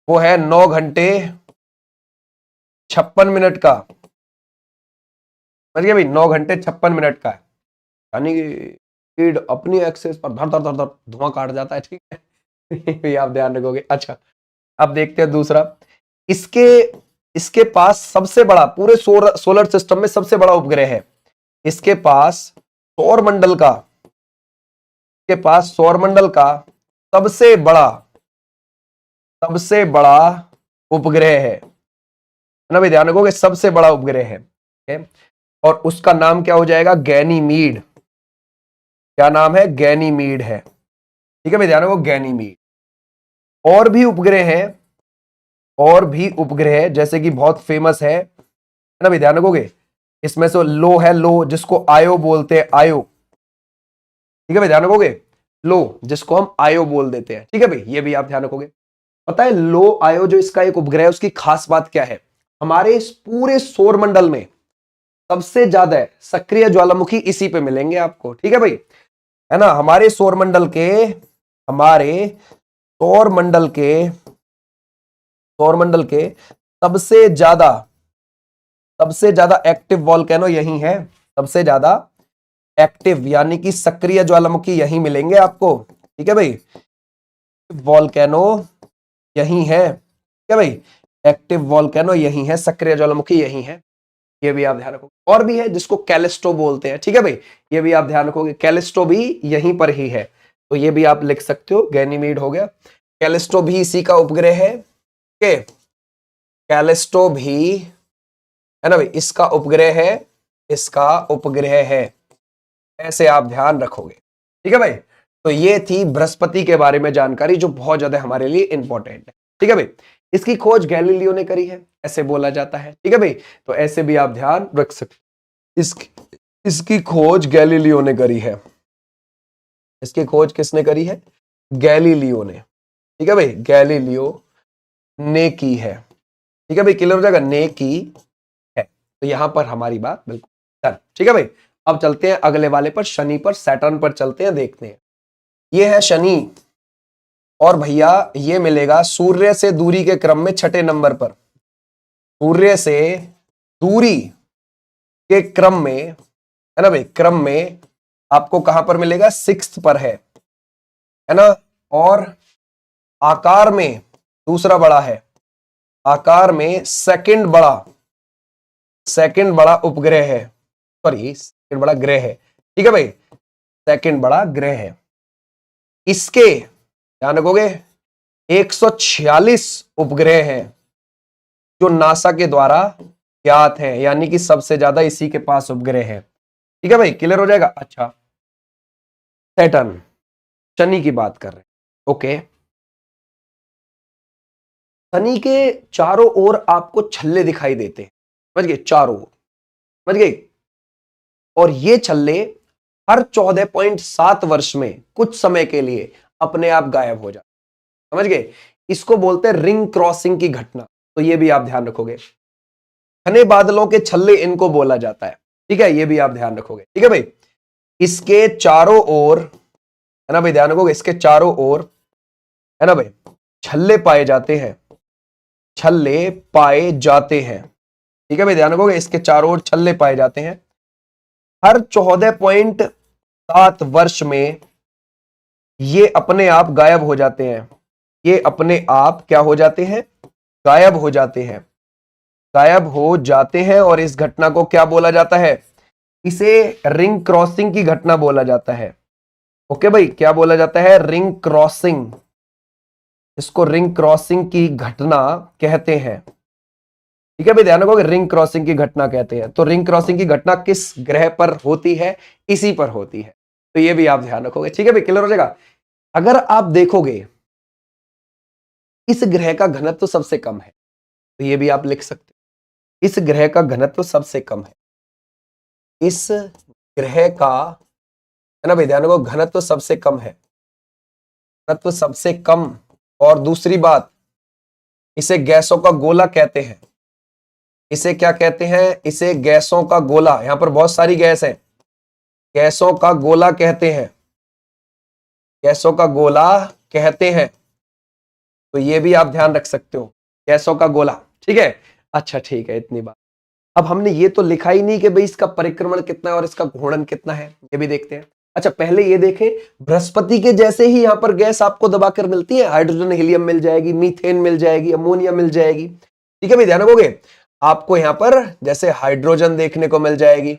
वो है 9 घंटे 56 मिनट का, समझ गए भाई, 9 घंटे 56 मिनट का है, यानी स्पीड अपनी एक्सेस पर धड़ धड़ धड़ धड़ धुआं काट जाता है, ठीक है। ये भी आप ध्यान रखोगे। अच्छा, अब देखते हैं दूसरा। इसके इसके पास सबसे बड़ा, पूरे सोलर सिस्टम में सबसे बड़ा उपग्रह है। इसके पास सौर मंडल का सबसे बड़ा उपग्रह है ना भाई, ध्यान रखोगे, सबसे बड़ा उपग्रह है, ठीक है। और उसका नाम क्या हो जाएगा? गैनीमीड। क्या नाम है? गैनीमीड है, ठीक है भाई, ध्यान रखो, गैनीमीड। और भी उपग्रह है, जैसे कि बहुत फेमस है ना भाई, ध्यान रखोगे। इसमें से लो है, लो जिसको आयो बोलते हैं, आयो, ठीक है भाई, ध्यान रखोगे। लो जिसको हम आयो बोल देते हैं, ठीक है भाई, ये भी आप ध्यान रखोगे। पता है लो आयो जो इसका एक उपग्रह है, उसकी खास बात क्या है? हमारे इस पूरे सौर मंडल में सबसे ज्यादा सक्रिय ज्वालामुखी इसी पे मिलेंगे आपको, ठीक है भाई, है ना। हमारे सौर मंडल के सबसे ज्यादा एक्टिव वॉल्केनो यही है। सबसे ज्यादा एक्टिव यानी कि सक्रिय ज्वालामुखी यही मिलेंगे आपको, ठीक है भाई। वॉल्केनो यही है, ठीक है भाई, एक्टिव वॉल्केनो यही है, सक्रिय ज्वालामुखी यही है, ये भी आप ध्यान रखोगे। और भी है जिसको कैलिस्टो बोलते हैं, ठीक है भाई, ये भी आप ध्यान रखोगे, कैलिस्टो भी यहीं पर ही है, तो ये भी आप लिख सकते हो। गैनीमीड हो गया, कैलिस्टो भी इसी का उपग्रह है, ठीक है। कैलिस्टो भी है ना भाई, इसका उपग्रह है, ऐसे आप ध्यान रखोगे, ठीक है भाई। तो ये थी बृहस्पति के बारे में जानकारी, जो बहुत ज्यादा हमारे लिए इंपॉर्टेंट है, ठीक है भाई। इसकी खोज गैलीलियो ने करी है, ऐसे बोला जाता है, ठीक है भाई, तो ऐसे भी आप ध्यान रख सकते। इसकी खोज गैलीलियो ने करी है। इसकी खोज किसने करी है? गैलीलियो ने, ठीक है भाई, गैलीलियो ने की है, ठीक है भाई, क्लियर हो जाएगा, ने की है। तो यहां पर हमारी बात बिल्कुल डन, ठीक है भाई। अब चलते हैं अगले वाले पर, शनि पर, सैटर्न पर चलते हैं, देखते हैं। ये है शनि, और भैया ये मिलेगा सूर्य से दूरी के क्रम में छठे नंबर पर। सूर्य से दूरी के क्रम में, है ना भाई, क्रम में आपको कहां पर मिलेगा? 6th पर है ना। और आकार में दूसरा बड़ा है, आकार में सेकंड बड़ा उपग्रह है, सॉरी सेकंड बड़ा ग्रह है, ठीक है भाई, सेकंड बड़ा ग्रह है। इसके ध्यान रखोगे 146 उपग्रह हैं जो नासा के द्वारा ज्ञात हैं, यानी कि सबसे ज्यादा इसी के पास उपग्रह है, ठीक है भाई, क्लियर हो जाएगा। अच्छा, सैटर्न, शनि की बात कर रहे हैं, ओके। शनि के चारों ओर आपको छल्ले दिखाई देते हैं, समझ गए, चारों ओर, समझ गए। और ये छल्ले हर 14.7 वर्ष में कुछ समय के लिए अपने आप गायब हो जाते, समझ गए। इसको बोलते हैं रिंग क्रॉसिंग की घटना, तो ये भी आप ध्यान रखोगे। घने बादलों के छल्ले इनको बोला जाता है, ठीक है, ये भी आप ध्यान रखोगे, ठीक है भाई। इसके चारों ओर, है ना भाई, ध्यान रखोगे, इसके चारों ओर, है ना भाई, छल्ले पाए जाते हैं, ठीक है भाई, ध्यान रखोगे, इसके चारों ओर छल्ले पाए जाते हैं। हर 14.7 वर्ष में ये अपने आप गायब हो जाते हैं, ये अपने आप क्या हो जाते हैं? गायब हो जाते हैं। और इस घटना को क्या बोला जाता है? इसे रिंग क्रॉसिंग की घटना बोला जाता है, ओके भाई, क्या बोला जाता है? रिंग क्रॉसिंग, इसको रिंग क्रॉसिंग की घटना कहते हैं, ठीक है भाई, ध्यान रखोगे, रिंग क्रॉसिंग की घटना कहते हैं। तो रिंग क्रॉसिंग की घटना किस ग्रह पर होती है? इसी पर होती है, तो ये भी आप ध्यान रखोगे, ठीक है भाई, क्लियर हो जाएगा। अगर आप देखोगे इस ग्रह का घनत्व सबसे कम है, तो ये भी आप लिख सकते हो, इस ग्रह का घनत्व सबसे कम है, इस ग्रह का, है ना भाई, ध्यान रखो, घनत्व सबसे कम है, घनत्व सबसे कम। और दूसरी बात, इसे गैसों का गोला कहते हैं। इसे क्या कहते हैं? इसे गैसों का गोला, यहां पर बहुत सारी गैस है, गैसों का गोला कहते हैं, गैसों का गोला कहते हैं। तो ये भी आप ध्यान रख सकते हो, गैसों का गोला, ठीक है। अच्छा ठीक है, इतनी बात। अब हमने ये तो लिखा ही नहीं कि भाई इसका परिक्रमण कितना है और इसका घूर्णन कितना है, ये भी देखते हैं। अच्छा पहले ये देखें, बृहस्पति के जैसे ही यहां पर गैस आपको दबाकर मिलती है, हाइड्रोजन हीलियम मिल जाएगी, मीथेन मिल जाएगी, अमोनिया मिल जाएगी। ठीक है भाई, ध्यान रखोगे। आपको यहां पर जैसे हाइड्रोजन देखने को मिल जाएगी,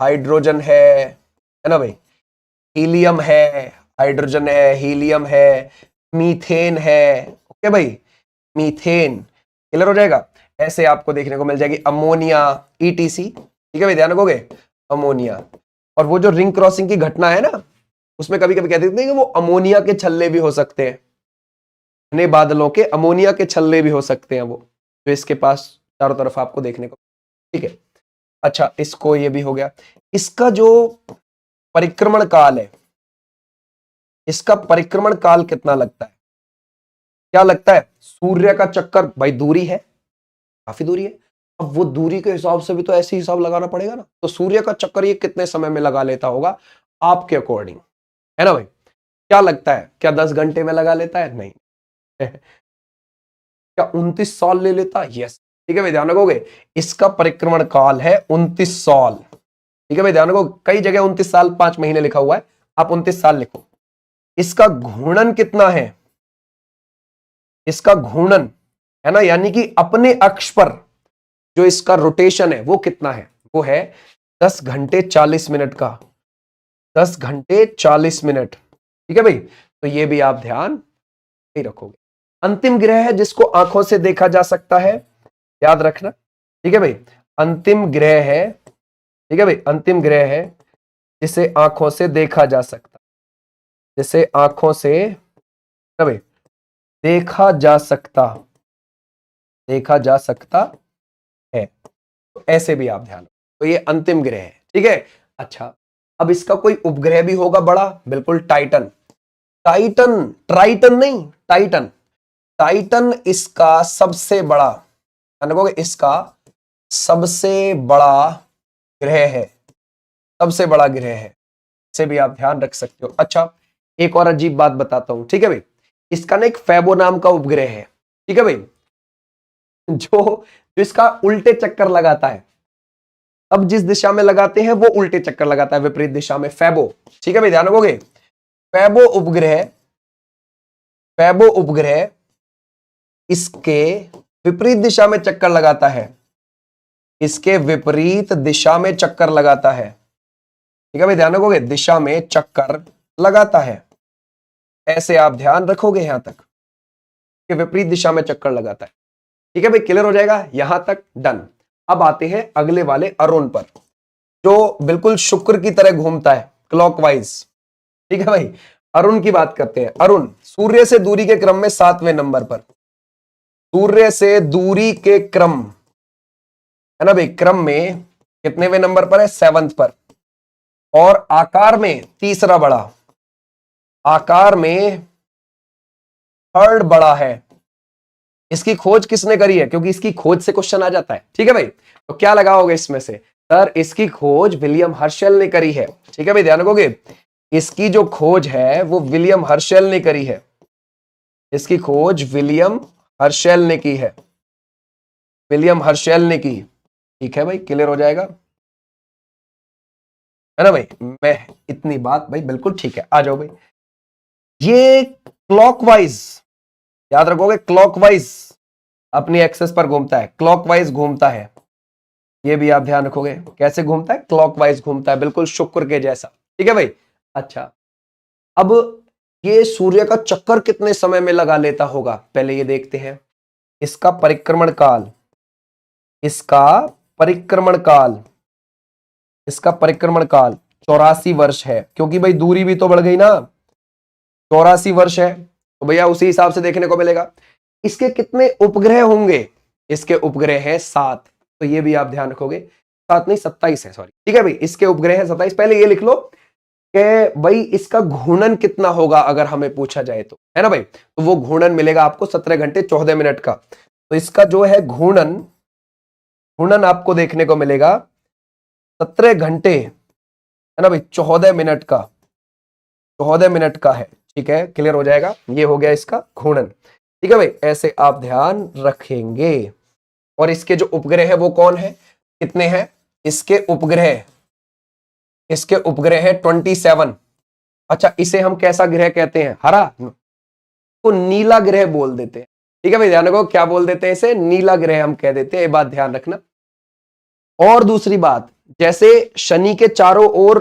हाइड्रोजन है ना भाई, हीलियम है, हाइड्रोजन है, हीलियम है, मीथेन है। ओके भाई, मीथेन क्लियर हो जाएगा। ऐसे आपको देखने को मिल जाएगी अमोनिया, ईटीसी। ठीक है भाई, ध्यान रखोगे, अमोनिया। और वो जो रिंग क्रॉसिंग की घटना है ना, उसमें कभी कभी कहते हैं कि वो अमोनिया के छल्ले भी हो सकते हैं, घने बादलों के अमोनिया के छल्ले भी हो सकते हैं वो, जो इसके पास चारों तरफ आपको देखने को। ठीक है, अच्छा इसको ये भी हो गया। इसका जो परिक्रमण काल है, इसका परिक्रमण काल कितना लगता है, क्या लगता है? सूर्य का चक्कर, भाई दूरी है, काफी दूरी है, अब वो दूरी के हिसाब से भी तो ऐसे हिसाब लगाना पड़ेगा ना। तो सूर्य का चक्कर ये कितने समय में लगा लेता होगा आपके अकॉर्डिंग, है ना भाई? क्या लगता है, क्या 10 घंटे में लगा लेता है? नहीं। क्या 29 साल ले लेता? यस। ठीक है भाई, ध्यान रखोगे, इसका परिक्रमण काल है 29 साल। ठीक है भाई, ध्यान रखो, कई जगह 29 साल 5 महीने लिखा हुआ है, आप 29 साल लिखो। इसका घूर्णन कितना है? इसका घूर्णन, है ना, यानी कि अपने अक्ष पर जो इसका रोटेशन है वो कितना है? वो है 10 घंटे 40 मिनट का, 10 घंटे 40 मिनट। ठीक है भाई, तो ये भी आप ध्यान नहीं रखोगे। अंतिम ग्रह है जिसको आंखों से देखा जा सकता है, याद रखना। ठीक है भाई, अंतिम ग्रह है, ठीक है भाई, अंतिम ग्रह है जिसे आंखों से देखा जा सकता, जिसे आंखों से भाई देखा जा सकता, देखा जा सकता है। तो ऐसे भी आप ध्यान, तो ये अंतिम ग्रह है। ठीक है, अच्छा अब इसका कोई उपग्रह भी होगा बड़ा, बिल्कुल, टाइटन। टाइटन, ट्राइटन नहीं, टाइटन। टाइटन इसका सबसे बड़ा, इसका सबसे बड़ा ग्रह है, सबसे बड़ा ग्रह है, इसे भी आप ध्यान रख सकते हो। अच्छा एक और अजीब बात बताता हूं, ठीक है भाई, इसका ना एक फेबो नाम का उपग्रह है। ठीक है भाई, जो इसका उल्टे चक्कर लगाता है, अब जिस दिशा में लगाते हैं वो उल्टे चक्कर लगाता है, विपरीत दिशा में, फेबो। ठीक है भाई, ध्यान रखोगे, फेबो उपग्रह, फेबो उपग्रह इसके विपरीत दिशा में चक्कर लगाता है, इसके विपरीत दिशा में चक्कर लगाता है। ठीक है भाई, ध्यान रखोगे, दिशा में चक्कर लगाता है, ऐसे आप ध्यान रखोगे यहां तक कि विपरीत दिशा में चक्कर लगाता है। ठीक है भाई, क्लियर हो जाएगा यहां तक, डन। अब आते हैं अगले वाले अरुण पर, जो बिल्कुल शुक्र की तरह घूमता है क्लॉकवाइज। ठीक है भाई, अरुण की बात करते हैं। अरुण सूर्य से दूरी के क्रम में 7वें नंबर पर, सूर्य से दूरी के क्रम, है ना भाई, क्रम में कितनेवें नंबर पर है? 7th पर। और आकार में तीसरा बड़ा, आकार में थर्ड बड़ा है। इसकी खोज किसने करी है? क्योंकि इसकी खोज से क्वेश्चन आ जाता है। ठीक है भाई, तो क्या लगाओगे इसमें से? सर इसकी खोज विलियम हर्शल ने करी है। ठीक है भाई, ध्यान रखोगे, इसकी जो खोज है वो विलियम हर्शल ने करी है, इसकी खोज विलियम हर्शल ने की है, विलियम हर्शल ने की। ठीक है भाई, क्लियर हो जाएगा, है ना भाई? मैं इतनी बात भाई बिल्कुल ठीक है, आ जाओ भाई। ये क्लॉकवाइज, याद रखोगे, क्लॉकवाइज अपनी एक्सेस पर घूमता है, क्लॉकवाइज घूमता है। ये भी आप ध्यान रखोगे, कैसे घूमता है? क्लॉकवाइज घूमता है, बिल्कुल शुक्र के जैसा। ठीक है भाई, अच्छा अब ये सूर्य का चक्कर कितने समय में लगा लेता होगा, पहले ये देखते हैं। इसका परिक्रमण काल, इसका परिक्रमण काल, इसका परिक्रमण काल 84 वर्ष है, क्योंकि भाई दूरी भी तो बढ़ गई ना, 84 वर्ष है, तो भैया उसी हिसाब से देखने को मिलेगा। इसके कितने उपग्रह होंगे? इसके उपग्रह है 7, तो ये भी आप ध्यान रखोगे, 7 नहीं 27 है, सॉरी। ठीक है भाई, इसके उपग्रह है 27। पहले ये लिख लो कि भाई इसका घूर्णन कितना होगा अगर हमें पूछा जाए तो, है ना भाई? तो वो घूर्णन मिलेगा आपको 17 घंटे 14 मिनट का। तो इसका जो है घूर्णन, घूर्णन आपको देखने को मिलेगा 17 घंटे, है ना भाई, 14 मिनट का, 14 मिनट का है। ठीक है, क्लियर हो जाएगा, ये हो गया इसका घूर्णन। ठीक है भाई, ऐसे आप ध्यान रखेंगे। और इसके जो उपग्रह है वो कौन है, कितने हैं इसके उपग्रह? इसके उपग्रह है 27। अच्छा, इसे हम कैसा ग्रह कहते हैं? हरा, तो नीला ग्रह बोल देते हैं। ठीक है भाई, ध्यान रखो, क्या बोल देते हैं इसे? नीला ग्रह हम कह देते हैं, ये बात ध्यान रखना। और दूसरी बात, जैसे शनि के चारों ओर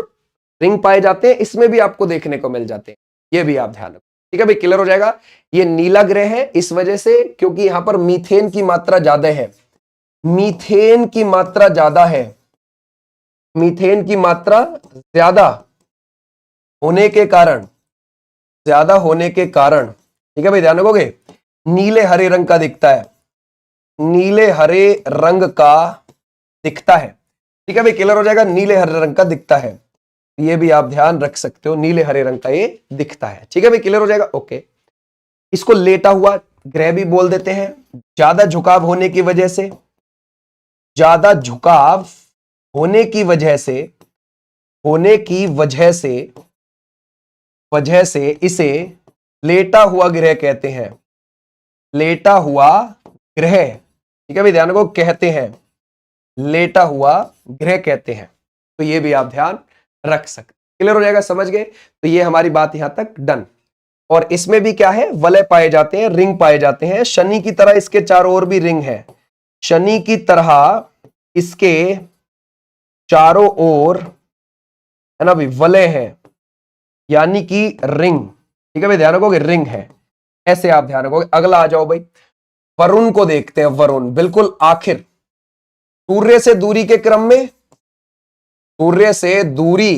रिंग पाए जाते हैं, इसमें भी आपको देखने को मिल जाते हैं, ये भी आप ध्यान रखो। ठीक है भाई, क्लियर हो जाएगा। ये नीला ग्रह है इस वजह से क्योंकि यहां पर मीथेन की मात्रा ज्यादा है। मीथेन की मात्रा ज्यादा है, मीथेन की मात्रा ज्यादा होने के कारण, ज्यादा होने के कारण, ठीक है भाई, ध्यान रखोगे, नीले हरे रंग का दिखता है, नीले हरे रंग का दिखता है। ठीक है भाई, क्लियर हो जाएगा, नीले हरे रंग का दिखता है, ये भी आप ध्यान रख सकते हो, नीले हरे रंग का ये दिखता है। ठीक है भाई, क्लियर हो जाएगा। ओके, इसको लेटा हुआ ग्रह भी बोल देते हैं, ज्यादा झुकाव होने की वजह से, ज्यादा झुकाव होने की वजह से, होने की वजह से इसे लेटा हुआ ग्रह कहते हैं, लेटा हुआ ग्रह। ठीक है भाई, ध्यान रखो, कहते हैं, लेटा हुआ ग्रह कहते हैं, तो ये भी आप ध्यान रख सकते। क्लियर हो जाएगा, समझ गए? तो ये हमारी बात यहां तक डन। और इसमें भी क्या है? वलय पाए जाते हैं, रिंग पाए जाते हैं। शनि की तरह इसके चारों ओर भी रिंग है, शनि की तरह इसके चारों ओर, है ना भाई, वलय है, यानी कि रिंग। ठीक है भाई, ध्यान रखोगे, रिंग है, ऐसे आप ध्यान रखोगे। अगला आ जाओ भाई, वरुण को देखते हैं। वरुण बिल्कुल आखिर, सूर्य से दूरी के क्रम में, सूर्य से दूरी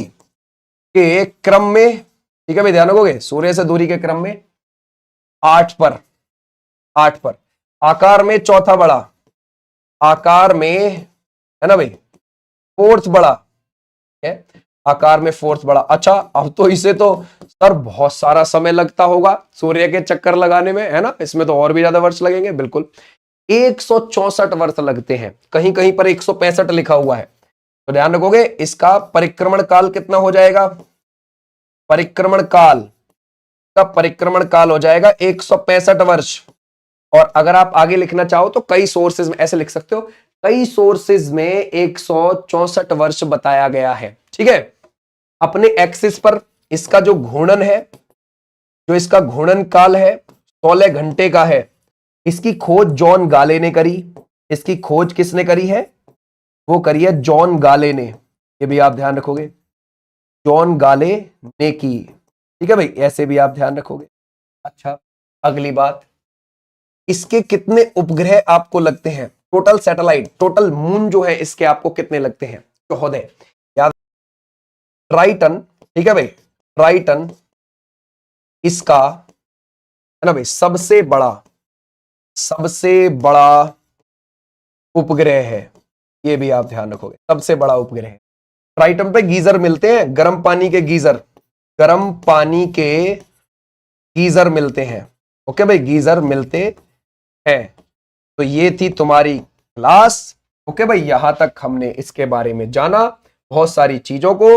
के क्रम में, ठीक है भाई, ध्यान रखोगे, सूर्य से दूरी के क्रम में 8 पर, 8 पर, आकार में चौथा बड़ा, आकार में, है ना भाई, फोर्थ बड़ा है, आकार में फोर्थ बड़ा। अच्छा, अब तो इसे तो सर बहुत सारा समय लगता होगा सूर्य के चक्कर लगाने में, है ना? इसमें तो और भी ज्यादा वर्ष लगेंगे। बिल्कुल 164 वर्ष लगते हैं, कहीं कहीं पर 165 लिखा हुआ है, तो ध्यान रखोगे इसका परिक्रमण काल कितना हो जाएगा? परिक्रमण काल का परिक्रमण काल हो जाएगा 165 वर्ष। और अगर आप आगे लिखना चाहो तो कई सोर्सेज में ऐसे लिख सकते हो, कई सोर्सेज में 164 वर्ष बताया गया है। ठीक है, अपने एक्सिस पर इसका जो घूर्णन है, जो इसका घूर्णन काल है 16 घंटे का है। इसकी खोज जॉन गाले ने करी, इसकी खोज किसने करी है? वो करी है जॉन गाले ने, ये भी आप ध्यान रखोगे, जॉन गाले ने की। ठीक है भाई, ऐसे भी आप ध्यान रखोगे। अच्छा, अगली बात, इसके कितने उपग्रह आपको लगते हैं? टोटल सैटेलाइट, टोटल मून जो है इसके आपको कितने लगते हैं? 14। याद, ट्राइटन, ठीक है भाई, ट्राइटन इसका, है ना भाई, सबसे बड़ा उपग्रह है, ये भी आप ध्यान रखोगे, सबसे बड़ा उपग्रह है। ट्राइटन पे गीजर मिलते हैं, गर्म पानी के गीजर, गर्म पानी के गीजर मिलते हैं। ओके भाई, गीजर मिलते हैं। तो ये थी तुम्हारी क्लास। ओके भाई, यहां तक हमने इसके बारे में जाना, बहुत सारी चीजों को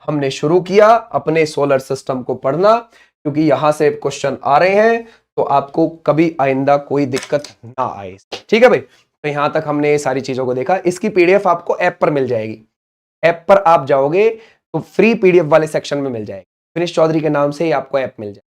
हमने शुरू किया अपने सोलर सिस्टम को पढ़ना, क्योंकि यहां से क्वेश्चन आ रहे हैं, तो आपको कभी आइंदा कोई दिक्कत ना आए। ठीक है भाई, तो यहां तक हमने ये सारी चीजों को देखा। इसकी पीडीएफ आपको ऐप पर मिल जाएगी, ऐप पर आप जाओगे तो फ्री पीडीएफ वाले सेक्शन में मिल जाएगी, फिनिश चौधरी के नाम से ही आपको ऐप मिल जाएगी।